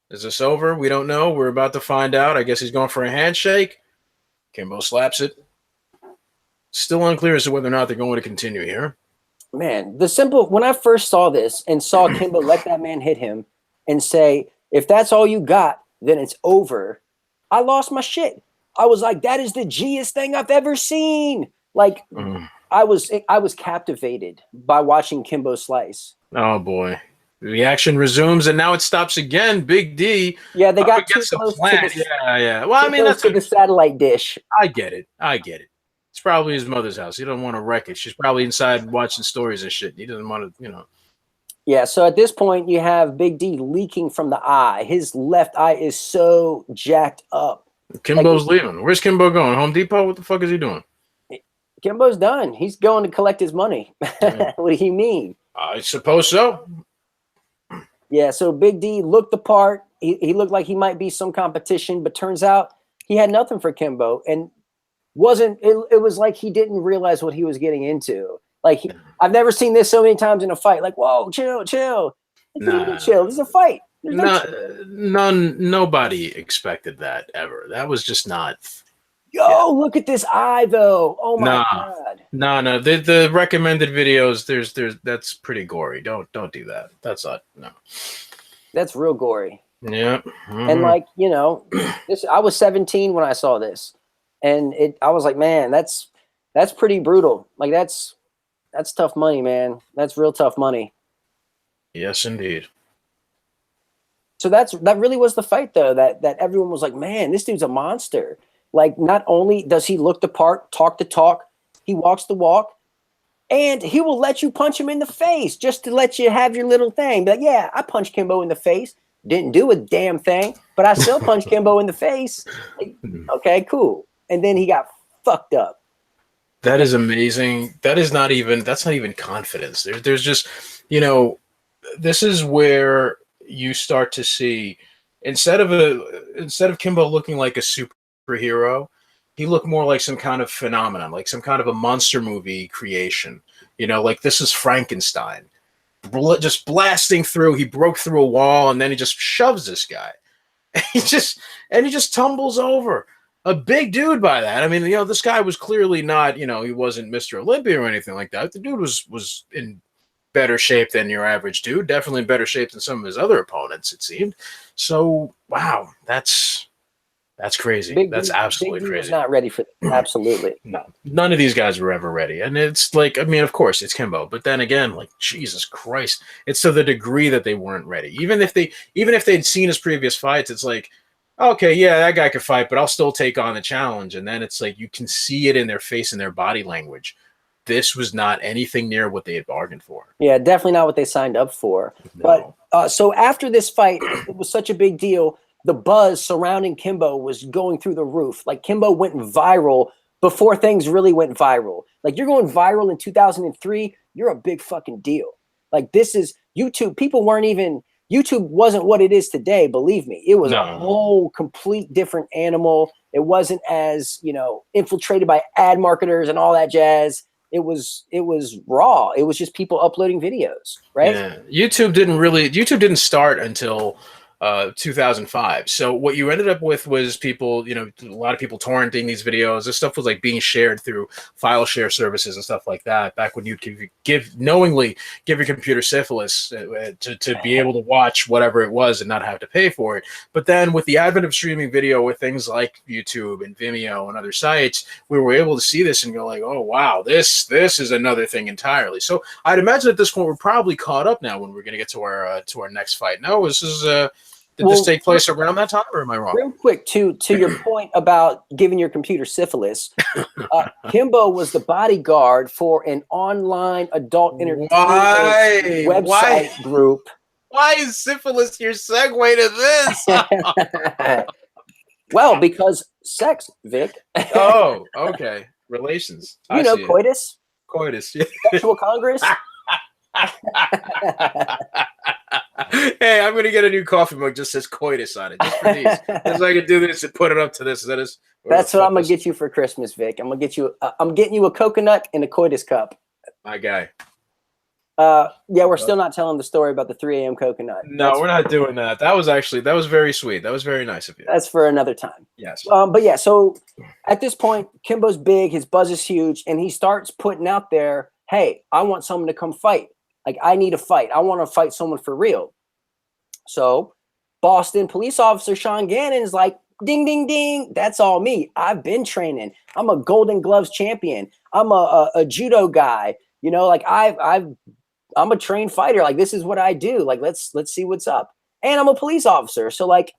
Is this over? We don't know. We're about to find out. I guess he's going for a handshake. Kimbo slaps it. Still unclear as to whether or not they're going to continue here. Man, when I first saw this and saw Kimbo let that man hit him and say, if that's all you got, then it's over, I lost my shit. I was like, that is the G'est thing I've ever seen. Like, I was captivated by watching Kimbo Slice. Oh boy. The action resumes and now it stops again. Big D. Yeah, they got too close to the, yeah. Well, I mean, that's to the satellite dish. I get it. It's probably his mother's house. He don't want to wreck it. She's probably inside watching stories and shit. He doesn't want to, Yeah, so at this point, you have Big D leaking from the eye. His left eye is so jacked up. Kimbo's leaving. Where's Kimbo going? Home Depot? What the fuck is he doing? Kimbo's done. He's going to collect his money. Yeah. What do you mean? I suppose so. Yeah, so Big D looked the part. He looked like he might be some competition, but turns out he had nothing for Kimbo and it was like he didn't realize what he was getting into. Like, I've never seen this so many times in a fight. Like, whoa, chill. Chill. This is a fight. Nobody expected that ever. That was just not. Look at this eye, though. Oh my god. No. The recommended videos. There's that's pretty gory. Don't do that. That's not no. That's real gory. Yeah. And like, I was 17 when I saw this, and I was like, man, that's pretty brutal. Like that's tough money, man. That's real tough money. Yes, indeed. So that really was the fight, though, that everyone was like, man, this dude's a monster. Like, not only does he look the part, talk the talk, he walks the walk, and he will let you punch him in the face just to let you have your little thing. But yeah, I punched Kimbo in the face. Didn't do a damn thing, but I still punched Kimbo in the face. Like, okay, cool. And then he got fucked up. That is amazing. That's not even confidence. There's just, this is where you start to see instead of Kimbo looking like a superhero, he looked more like some kind of phenomenon, like some kind of a monster movie creation. Like this is Frankenstein. Just blasting through. He broke through a wall and then he just shoves this guy. He just tumbles over. A big dude by that. I mean, this guy was clearly not, he wasn't Mr. Olympia or anything like that. The dude was in better shape than your average dude. Definitely in better shape than some of his other opponents, it seemed. So, wow, that's crazy. That's absolutely crazy. Was not ready for that. Absolutely. No, none of these guys were ever ready. And it's like, I mean, of course, it's Kimbo. But then again, like, Jesus Christ, it's to the degree that they weren't ready. Even if they'd seen his previous fights, it's like, okay, yeah, that guy could fight, but I'll still take on the challenge. And then it's like you can see it in their face and their body language. This was not anything near what they had bargained for. Yeah, definitely not what they signed up for. No. But so after this fight, it was such a big deal. The buzz surrounding Kimbo was going through the roof. Like, Kimbo went viral before things really went viral. Like, you're going viral in 2003, you're a big fucking deal. Like, this is YouTube. YouTube wasn't what it is today, believe me. It was a whole complete different animal. It wasn't as, infiltrated by ad marketers and all that jazz. It was raw. It was just people uploading videos, right? Yeah. YouTube didn't start until 2005. So what you ended up with was people, a lot of people torrenting these videos. This stuff was like being shared through file share services and stuff like that. Back when you could knowingly give your computer syphilis to be able to watch whatever it was and not have to pay for it. But then with the advent of streaming video with things like YouTube and Vimeo and other sites, we were able to see this and go like, oh wow, this is another thing entirely. So I'd imagine at this point we're probably caught up now when we're going to get to our next fight. No, this is Did this take place around that time, or am I wrong? Real quick, to your point about giving your computer syphilis, Kimbo was the bodyguard for an online adult entertainment website group Why is syphilis your segue to this? Well, because sex, Vic. Oh, okay. Relations. You I know, see it. coitus, Coitus. sexual congress. Hey, I'm gonna get a new coffee mug just says coitus on it, just for these. Just so I can do this and put it up to this. That is. That's what I'm gonna get you for Christmas, Vic. I'm gonna get you. I'm getting you a coconut and a coitus cup. My guy. Yeah, we're still not telling the story about the 3 a.m. coconut. No, we're not doing that. That was very sweet. That was very nice of you. That's for another time. Yes. But yeah, so at this point, Kimbo's big, his buzz is huge, and he starts putting out there, hey, I want someone to come fight. Like, I need a fight. I want to fight someone for real. So Boston police officer Sean Gannon is like, ding, ding, ding. That's all me. I've been training. I'm a Golden Gloves champion. I'm a judo guy. You know, like I'm a trained fighter. Like, this is what I do. Like, let's see what's up. And I'm a police officer. So like,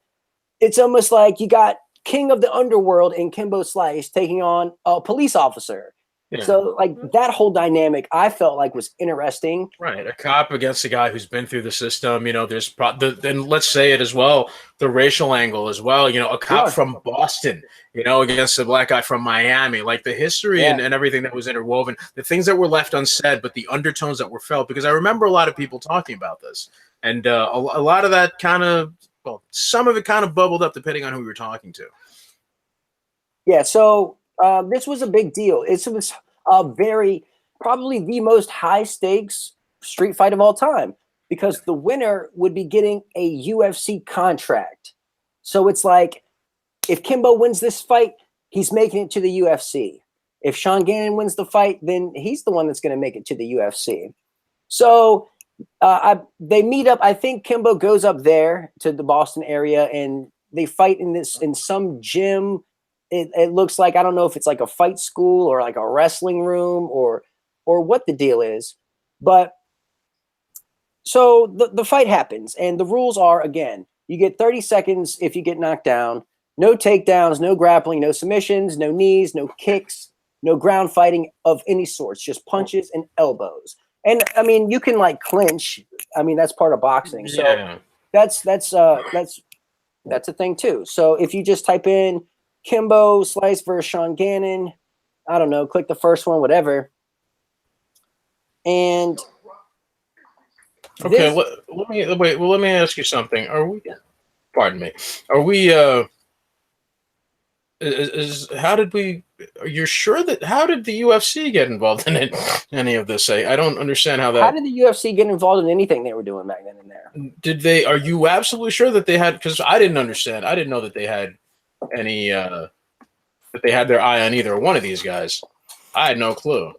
it's almost like you got king of the underworld in Kimbo Slice taking on a police officer. Yeah. So like that whole dynamic I felt like was interesting. Right. A cop against a guy who's been through the system, you know, there's then let's say it as well, the racial angle as well, you know, a cop from Boston, you know, against a black guy from Miami, like the history and everything that was interwoven, the things that were left unsaid, but the undertones that were felt, because I remember a lot of people talking about this, and a lot of that kind of, well, some of it kind of bubbled up depending on who we were talking to. Yeah. So this was a big deal. It was probably the most high stakes street fight of all time, because the winner would be getting a UFC contract. So it's like, if Kimbo wins this fight, he's making it to the UFC. If Sean Gannon wins the fight, then he's the one that's going to make it to the UFC. So they meet up. I think Kimbo goes up there to the Boston area and they fight in some gym. It looks like, I don't know if it's like a fight school or like a wrestling room or what the deal is. But so the fight happens, and the rules are, again, you get 30 seconds if you get knocked down, no takedowns, no grappling, no submissions, no knees, no kicks, no ground fighting of any sorts, just punches and elbows. And I mean, you can like clinch. I mean, that's part of boxing. So yeah. that's a thing too. So if you just type in Kimbo Slice versus Sean Gannon, I don't know, click the first one, whatever. And okay, let me ask you something. Are we? Pardon me. Are we? How did we? You're sure that? How did the UFC get involved in any of this? I don't understand how that. How did the UFC get involved in anything they were doing back then and there? Did they? Are you absolutely sure that they had? Because I didn't understand. I didn't know that they had any. That they had their eye on either one of these guys. I had no clue.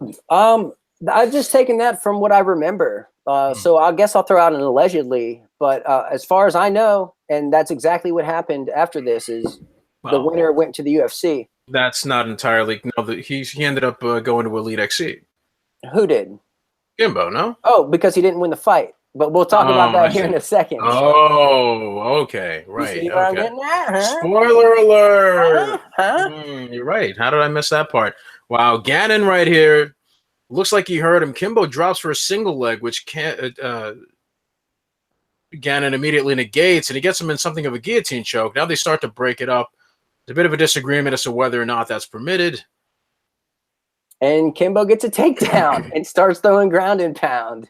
I've just taken that from what I remember. So I guess I'll throw out an allegedly. But as far as I know, and that's exactly what happened after this, is the winner went to the UFC. That's not entirely. No, he ended up going to Elite XC. Who did? Kimbo, no? Oh, because he didn't win the fight. But we'll talk about that here in a second. Oh, okay. Right. Okay. Spoiler alert. You're right. How did I miss that part? Wow. Gannon right here. Looks like he hurt him. Kimbo drops for a single leg, which Gannon immediately negates, and he gets him in something of a guillotine choke. Now they start to break it up. There's a bit of a disagreement as to whether or not that's permitted. And Kimbo gets a takedown and starts throwing ground and pound.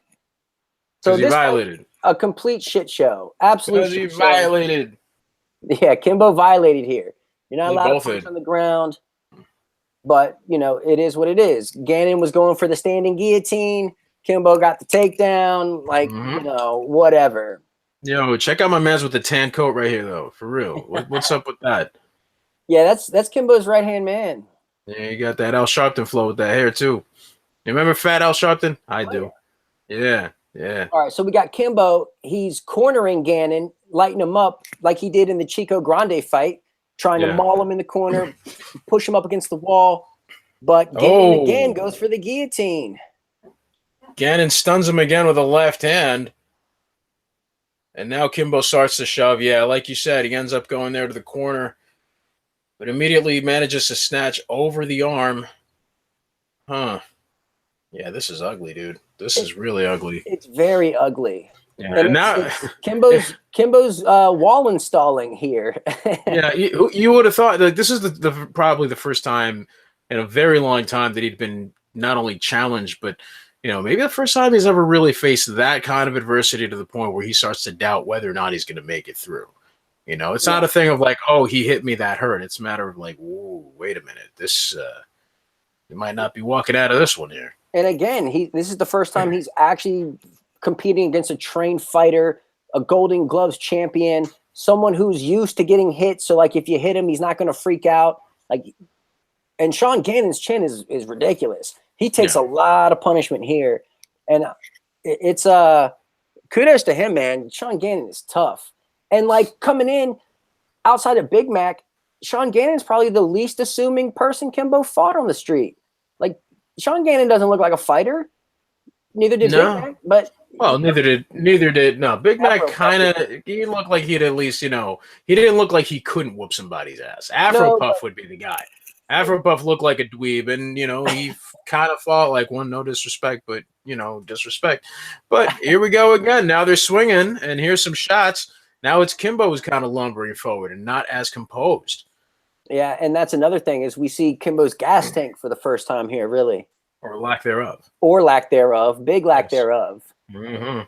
So he violated. A complete shit show. Absolute shit he violated. Yeah, Kimbo violated here. You're not allowed to punch on the ground. But, you know, it is what it is. Gannon was going for the standing guillotine. Kimbo got the takedown. Like, you know, whatever. Yo, check out my man's with the tan coat right here, though. For real. What's up with that? Yeah, that's Kimbo's right-hand man. Yeah, you got that Al Sharpton flow with that hair, too. You remember Fat Al Sharpton? I do. Yeah. Yeah. All right, so we got Kimbo. He's cornering Gannon, lighting him up like he did in the Chico Grande fight, trying to maul him in the corner, push him up against the wall. But Gannon again goes for the guillotine. Gannon stuns him again with a left hand. And now Kimbo starts to shove. Yeah, like you said, he ends up going there to the corner, but immediately manages to snatch over the arm. Huh. Yeah, this is ugly, dude. This is really ugly. It's very ugly. Yeah, And and now, it's Kimbo's wall installing here. yeah, you would have thought like this is the probably the first time in a very long time that he'd been not only challenged, but maybe the first time he's ever really faced that kind of adversity to the point where he starts to doubt whether or not he's going to make it through. It's not Yeah. a thing of like, oh, he hit me, that hurt. It's a matter of like, whoa, wait a minute, this you might not be walking out of this one here. And again, this is the first time he's actually competing against a trained fighter, a Golden Gloves champion, someone who's used to getting hit. So like if you hit him, he's not going to freak out. Like, and Sean Gannon's chin is ridiculous. He takes a lot of punishment here, and it's kudos to him, man. Sean Gannon is tough, and like coming in outside of Big Mac, Sean Gannon's probably the least assuming person Kimbo fought on the street. Like Sean Gannon doesn't look like a fighter. Neither did Big Mac, but well, neither did no. Big Mac kind of he looked like he'd at least he didn't look like he couldn't whoop somebody's ass. Afro Puff would be the guy. Afro Puff looked like a dweeb, and he kind of fought like one, no disrespect, but disrespect. But here we go again. Now they're swinging, and here's some shots. Now it's Kimbo who's kind of lumbering forward and not as composed. Yeah, and that's another thing is we see Kimbo's gas tank for the first time here, really. Or lack thereof. Or lack thereof. Big lack thereof. Mm-hmm.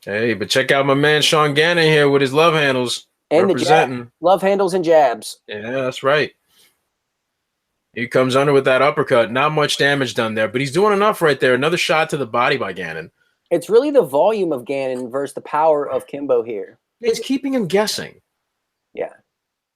Hey, but check out my man Sean Gannon here with his love handles. And representing. Love handles and jabs. Yeah, that's right. He comes under with that uppercut. Not much damage done there, but he's doing enough right there. Another shot to the body by Gannon. It's really the volume of Gannon versus the power of Kimbo here. He's keeping him guessing. Yeah.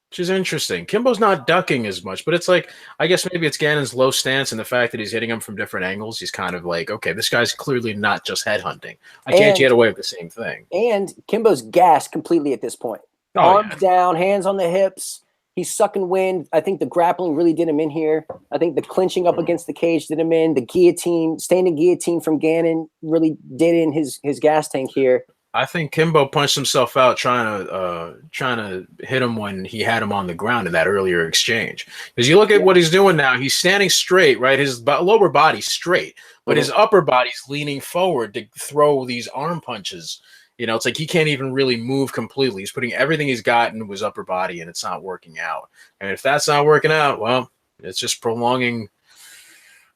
Which is interesting. Kimbo's not ducking as much, but it's like, I guess maybe it's Gannon's low stance and the fact that he's hitting him from different angles. He's kind of like, okay, this guy's clearly not just headhunting. I can't get away with the same thing. And Kimbo's gassed completely at this point. Arms down, hands on the hips. He's sucking wind. I think the grappling really did him in here. I think the clinching up against the cage did him in. The guillotine, standing guillotine from Gannon really did in his gas tank here. I think Kimbo punched himself out trying to hit him when he had him on the ground in that earlier exchange. Because you look at what he's doing now, he's standing straight, right? His lower body's straight, but his upper body's leaning forward to throw these arm punches. It's like he can't even really move completely. He's putting everything he's got into his upper body, and it's not working out. And if that's not working out, well, it's just prolonging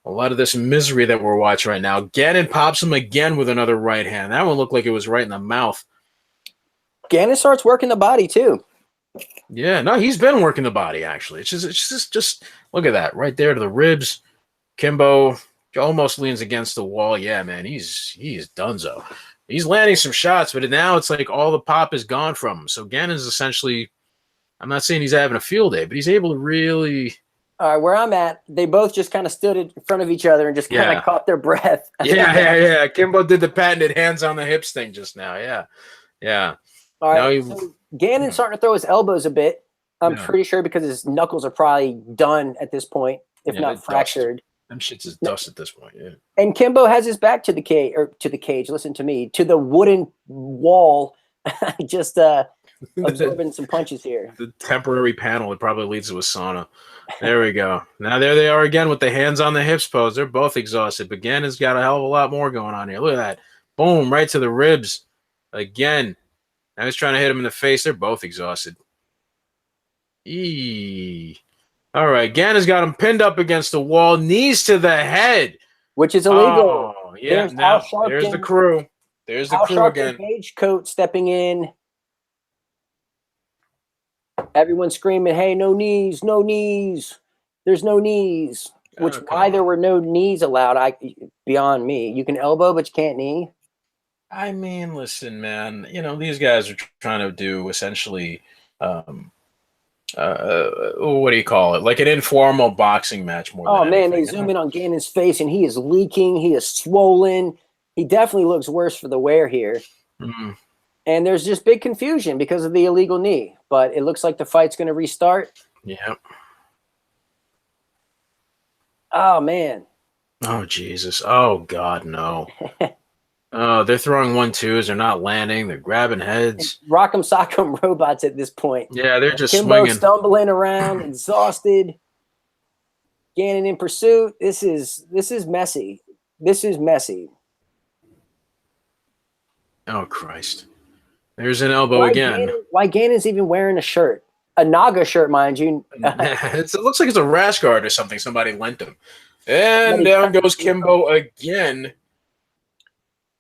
a lot of this misery that we're watching right now. Gannon pops him again with another right hand. That one looked like it was right in the mouth. Gannon starts working the body too. Yeah, no, he's been working the body actually. It's just look at that right there to the ribs. Kimbo almost leans against the wall. Yeah, man, he's donezo. He's landing some shots, but now it's like all the pop is gone from him. So Gannon's essentially, I'm not saying he's having a field day, but he's able to really. All right, where I'm at, they both just kind of stood in front of each other and just kind of caught their breath. Yeah. Kimbo did the patented hands on the hips thing just now. Yeah. All right, so Gannon's starting to throw his elbows a bit. I'm pretty sure because his knuckles are probably done at this point, if not fractured. Them shits is dust at this point, yeah. And Kimbo has his back to the cage, listen to me, to the wooden wall, just absorbing some punches here. The temporary panel, it probably leads to a sauna. There we go. Now there they are again with the hands on the hips pose. They're both exhausted, but Gannon's got a hell of a lot more going on here. Look at that. Boom, right to the ribs. Again. Now he's trying to hit him in the face. They're both exhausted. All right, Gannon's got him pinned up against the wall, knees to the head. Which is illegal. Oh, yeah, there's the crew. There's the crew again. Page coat stepping in. Everyone's screaming, hey, no knees, no knees. There's no knees. Which why there were no knees allowed, beyond me. You can elbow, but you can't knee. I mean, listen, man, these guys are trying to do essentially what do you call it? Like an informal boxing match more than anything. They zoom in on Gannon's face and he is leaking, he is swollen. He definitely looks worse for the wear here. Mm-hmm. And there's just big confusion because of the illegal knee. But it looks like the fight's going to restart. Yeah. Oh, man. Oh, Jesus. Oh, God, no. They're throwing 1-2s. They're not landing. They're grabbing heads. Rock'em sock'em robots at this point. Yeah, they're just Kimbo swinging. Stumbling around, exhausted. Gannon in pursuit. This is messy. This is messy. Oh, Christ. There's an elbow again. Why Gannon's even wearing a shirt? A Naga shirt, mind you. It looks like it's a rash guard or something somebody lent him. And down goes Kimbo again.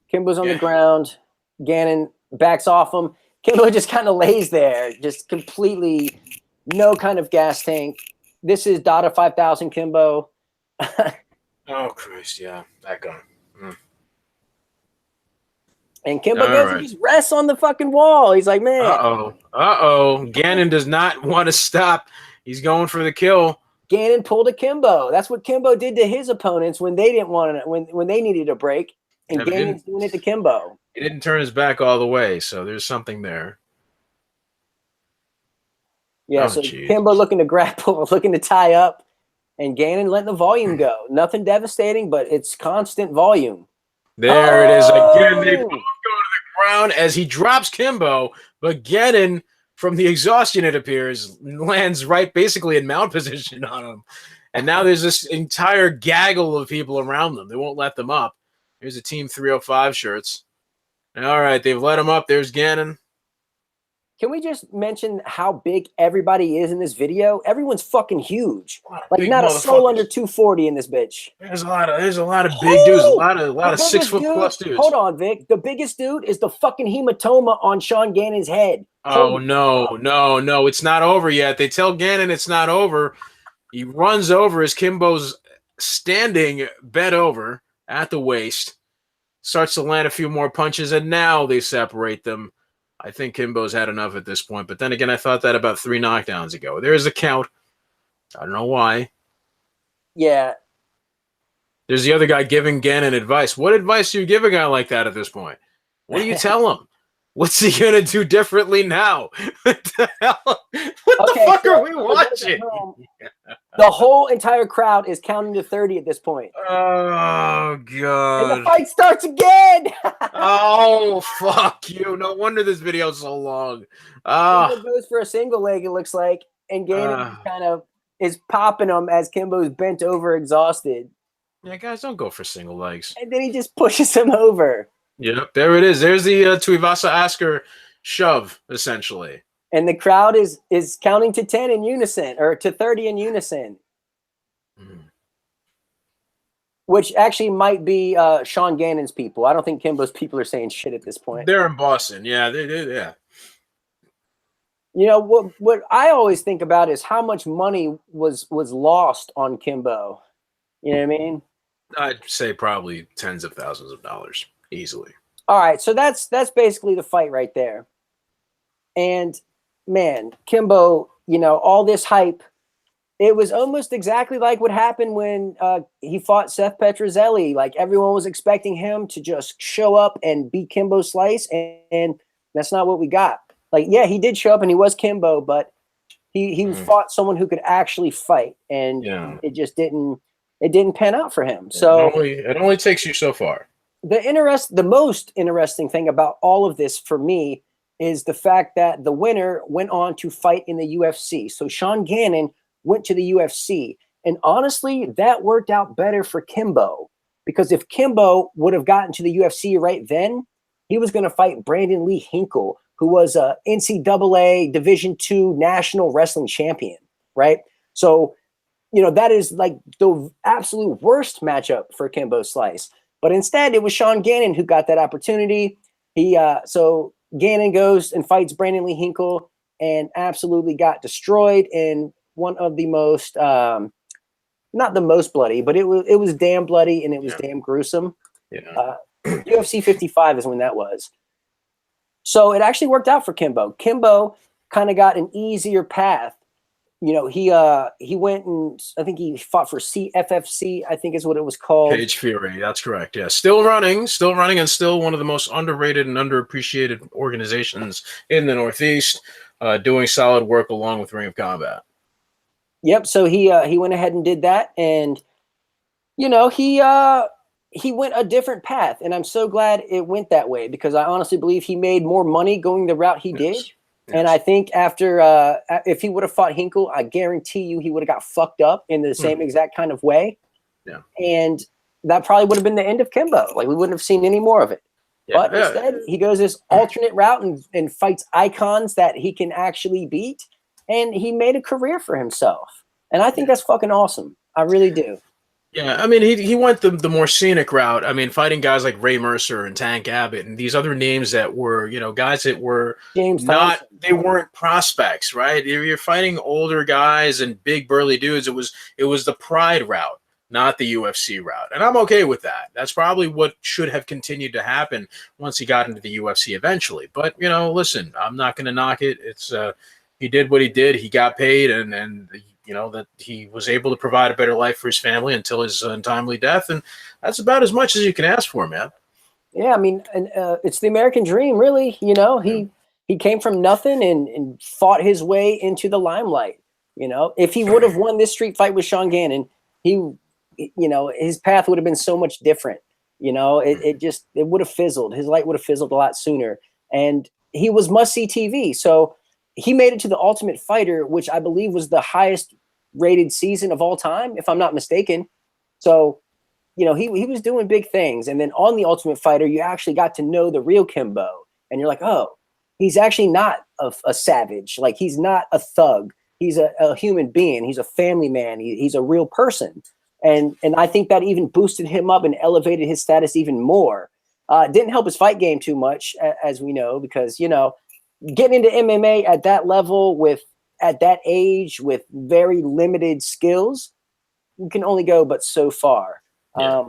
Kimbo's on the ground. Gannon backs off him. Kimbo just kind of lays there, just completely no kind of gas tank. This is Dada 5000 Kimbo. Oh, Christ, yeah. That guy. And Kimbo goes and just rests on the fucking wall. He's like, man. Uh-oh. Gannon does not want to stop. He's going for the kill. Gannon pulled a Kimbo. That's what Kimbo did to his opponents when they didn't want to, when they needed a break. And Gannon's doing it to Kimbo. He didn't turn his back all the way, so there's something there. Yeah, so geez. Kimbo looking to grapple, looking to tie up, and Gannon letting the volume go. Nothing devastating, but it's constant volume. There it is again. They both go to the ground as he drops Kimbo, but Gannon, from the exhaustion, it appears, lands right basically in mount position on him. And now there's this entire gaggle of people around them. They won't let them up. Here's a Team 305 shirts. All right, they've let him up. There's Gannon. Can we just mention how big everybody is in this video? Everyone's fucking huge. Like not a soul under 240 in this bitch. There's a lot of big dudes, a lot of 6 foot plus dudes. Hold on, Vic. The biggest dude is the fucking hematoma on Sean Gannon's head. Oh no, it's not over yet. They tell Gannon it's not over. He runs over as Kimbo's standing bent over at the waist, starts to land a few more punches, and now they separate them. I think Kimbo's had enough at this point. But then again, I thought that about 3 knockdowns ago. There is a count. I don't know why. Yeah. There's the other guy giving Gannon advice. What advice do you give a guy like that at this point? What do you tell him? What's he going to do differently now? What the hell? What the fuck are we watching? The whole entire crowd is counting to 30 at this point. Oh, God. And the fight starts again. Oh, fuck you. No wonder this video is so long. Kimbo goes for a single leg, it looks like, and Gannon kind of is popping him as Kimbo's bent over, exhausted. Yeah, guys, don't go for single legs. And then he just pushes him over. Yep, there it is. There's the Tuivasa Asker shove, essentially. And the crowd is counting to 10 in unison, or to 30 in unison. Which actually might be Sean Gannon's people. I don't think Kimbo's people are saying shit at this point. They're in Boston. Yeah, yeah. You know, what I always think about is how much money was lost on Kimbo. You know what I mean? I'd say probably tens of thousands of dollars. Easily. All right, so that's basically the fight right there. And man, Kimbo, you know, all this hype, it was almost exactly like what happened when he fought Seth Petrozelli. Like everyone was expecting him to just show up and beat Kimbo Slice, and that's not what we got. Like, yeah, he did show up and he was Kimbo, but he fought someone who could actually fight, and it just didn't pan out for him. So it only takes you so far. The most interesting thing about all of this for me is the fact that the winner went on to fight in the UFC. So Sean Gannon went to the UFC. And honestly, that worked out better for Kimbo. Because if Kimbo would have gotten to the UFC right then, he was going to fight Brandon Lee Hinkle, who was a NCAA Division II national wrestling champion, right? So, you know, that is like the absolute worst matchup for Kimbo Slice. But instead, it was Sean Gannon who got that opportunity. So Gannon goes and fights Brandon Lee Hinkle and absolutely got destroyed in one of the most, not the most bloody, but it was damn bloody and it was damn gruesome. Yeah. UFC 55 is when that was. So it actually worked out for Kimbo. Kimbo kind of got an easier path. You know, he went and I think he fought for CFFC, I think is what it was called. Cage Fury, that's correct. Yeah, still running, and still one of the most underrated and underappreciated organizations in the Northeast, doing solid work along with Ring of Combat. Yep. So he went ahead and did that, and you know he went a different path, and I'm so glad it went that way because I honestly believe he made more money going the route he did. And I think after, if he would have fought Hinkle, I guarantee you he would have got fucked up in the same exact kind of way. Yeah. And that probably would have been the end of Kimbo. Like, we wouldn't have seen any more of it. Yeah, But instead, he goes this alternate route and fights icons that he can actually beat. And he made a career for himself. And I think that's fucking awesome. I really do. yeah. I mean, he went the more scenic route. I mean, fighting guys like Ray Mercer and Tank Abbott and these other names that were, guys that were James not, Thompson. they weren't prospects, right? You're fighting older guys and big burly dudes. It was the Pride route, not the UFC route, and I'm okay with that. That's probably what should have continued to happen once he got into the UFC eventually. But listen, I'm not going to knock it. It's he did what he did. He got paid, and that he was able to provide a better life for his family until his untimely death, and that's about as much as you can ask for, man. Yeah, I mean, and it's the American dream, really. He came from nothing and fought his way into the limelight. If he would have won this street fight with Sean Gannon, his path would have been so much different. It would have fizzled. His light would have fizzled a lot sooner. And he was must-see TV. So he made it to the Ultimate Fighter, which I believe was the highest rated season of all time, if I'm not mistaken. So, he was doing big things. And then on the Ultimate Fighter, you actually got to know the real Kimbo. And you're like, oh, he's actually not a savage. Like, he's not a thug. He's a human being. He's a family man. He's a real person. And I think that even boosted him up and elevated his status even more. Didn't help his fight game too much, as we know, because, getting into MMA at that level at that age with very limited skills, you can only go but so far. Yeah.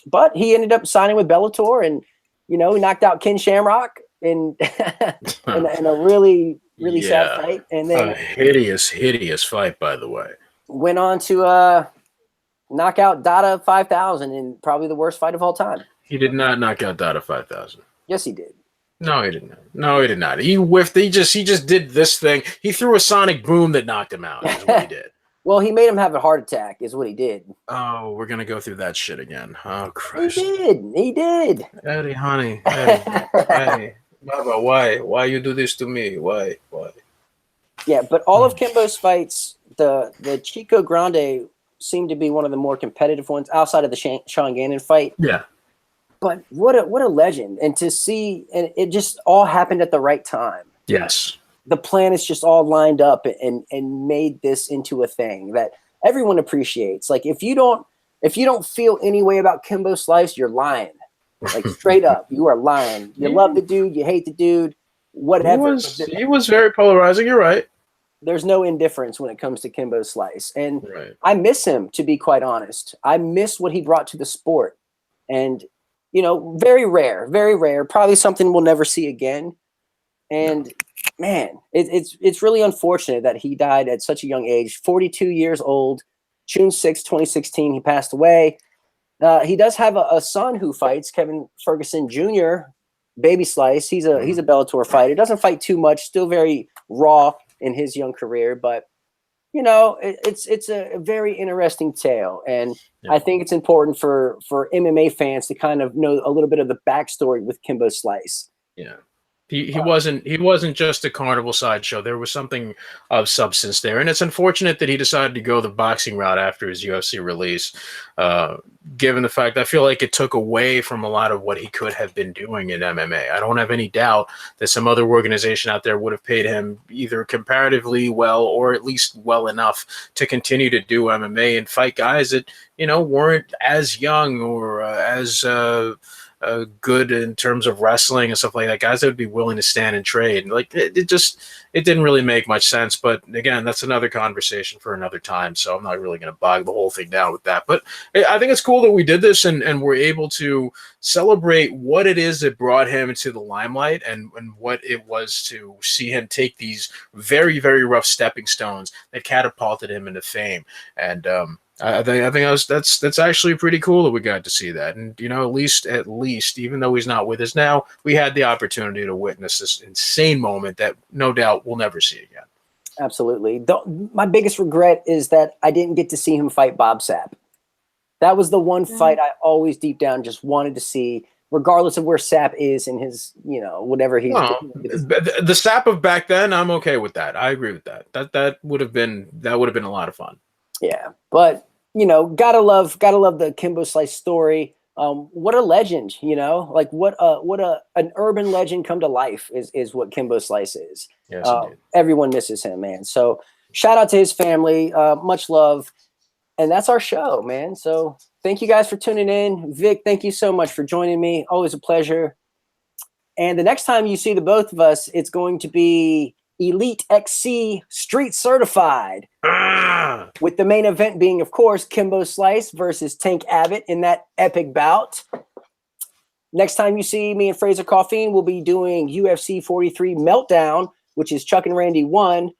But he ended up signing with Bellator, and he knocked out Ken Shamrock in a really sad fight, and then a hideous fight, by the way. Went on to knock out Dada 5000 in probably the worst fight of all time. He did not knock out Dada 5000. Yes, he did. No, he did not. No, he did not. He whiffed. He just did this thing. He threw a sonic boom that knocked him out. Is what he did. Well, he made him have a heart attack, is what he did. Oh, we're gonna go through that shit again. Oh, Christ. He did. Eddie, honey. Eddie. Baba, why you do this to me? Why? Yeah, but all of Kimbo's fights, the Chico Grande seemed to be one of the more competitive ones outside of the Sean Gannon fight. Yeah. But what a legend. And to see, and it just all happened at the right time. Yes. The planets just all lined up and made this into a thing that everyone appreciates. Like, if you don't feel any way about Kimbo Slice, you're lying. Like, straight up, you are lying. You love the dude, you hate the dude, whatever. He was very polarizing. You're right. There's no indifference when it comes to Kimbo Slice. And right. I miss him, to be quite honest. I miss what he brought to the sport. And, very rare, probably something we'll never see again. And man, it's really unfortunate that he died at such a young age, 42 years old, June 6, 2016, he passed away. He does have a son who fights, Kevin Ferguson Jr., Baby Slice. He's a Bellator fighter. Doesn't fight too much, still very raw in his young career, but it's a very interesting tale, and I think it's important for MMA fans to kind of know a little bit of the backstory with Kimbo Slice. Yeah. He wasn't just a carnival sideshow. There was something of substance there, and it's unfortunate that he decided to go the boxing route after his UFC release. Given the fact, I feel like it took away from a lot of what he could have been doing in MMA. I don't have any doubt that some other organization out there would have paid him either comparatively well or at least well enough to continue to do MMA and fight guys that weren't as young or as good in terms of wrestling and stuff like that. Guys that would be willing to stand and trade. Like it didn't really make much sense. But again, that's another conversation for another time. So I'm not really going to bog the whole thing down with that. But I think it's cool that we did this and we're able to celebrate what it is that brought him into the limelight and what it was to see him take these very, very rough stepping stones that catapulted him into fame. And I think that's actually pretty cool that we got to see that. And at least even though he's not with us now, we had the opportunity to witness this insane moment that no doubt we'll never see again. Absolutely. My biggest regret is that I didn't get to see him fight Bob Sapp. That was the one fight I always deep down just wanted to see, regardless of where Sapp is in his, whatever he's doing. The Sapp of back then, I'm okay with that. I agree with that. That would have been a lot of fun. Yeah, but gotta love the Kimbo Slice story. What a legend, you know, like an urban legend come to life is what Kimbo Slice is. Yes, indeed. Everyone misses him, man. So shout out to his family. Much love. And that's our show, man. So thank you guys for tuning in. Vic, thank you so much for joining me. Always a pleasure. And the next time you see the both of us, it's going to be Elite XC Street Certified. With the main event being, of course, Kimbo Slice versus Tank Abbott in that epic bout. Next time you see me and Fraser Coffeen, we'll be doing UFC 43 Meltdown, which is Chuck and Randy 1.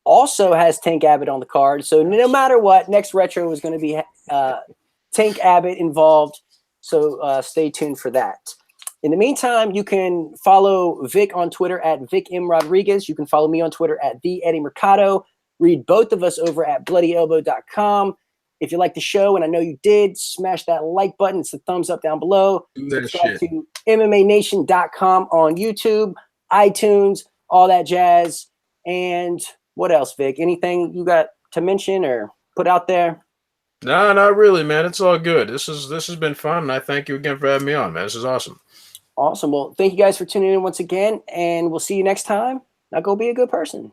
Also has Tank Abbott on the card. So no matter what, next retro is going to be Tank Abbott involved. So stay tuned for that. In the meantime, you can follow Vic on Twitter at Vic M. Rodriguez. You can follow me on Twitter at The Eddie Mercado. Read both of us over at bloodyelbow.com. If you like the show, and I know you did, smash that like button. It's the thumbs up down below. Subscribe to MMANation.com on YouTube, iTunes, all that jazz. And what else, Vic? Anything you got to mention or put out there? No, not really, man. It's all good. This has been fun, and I thank you again for having me on, man. This is awesome. Awesome. Well, thank you guys for tuning in once again, and we'll see you next time. Now go be a good person.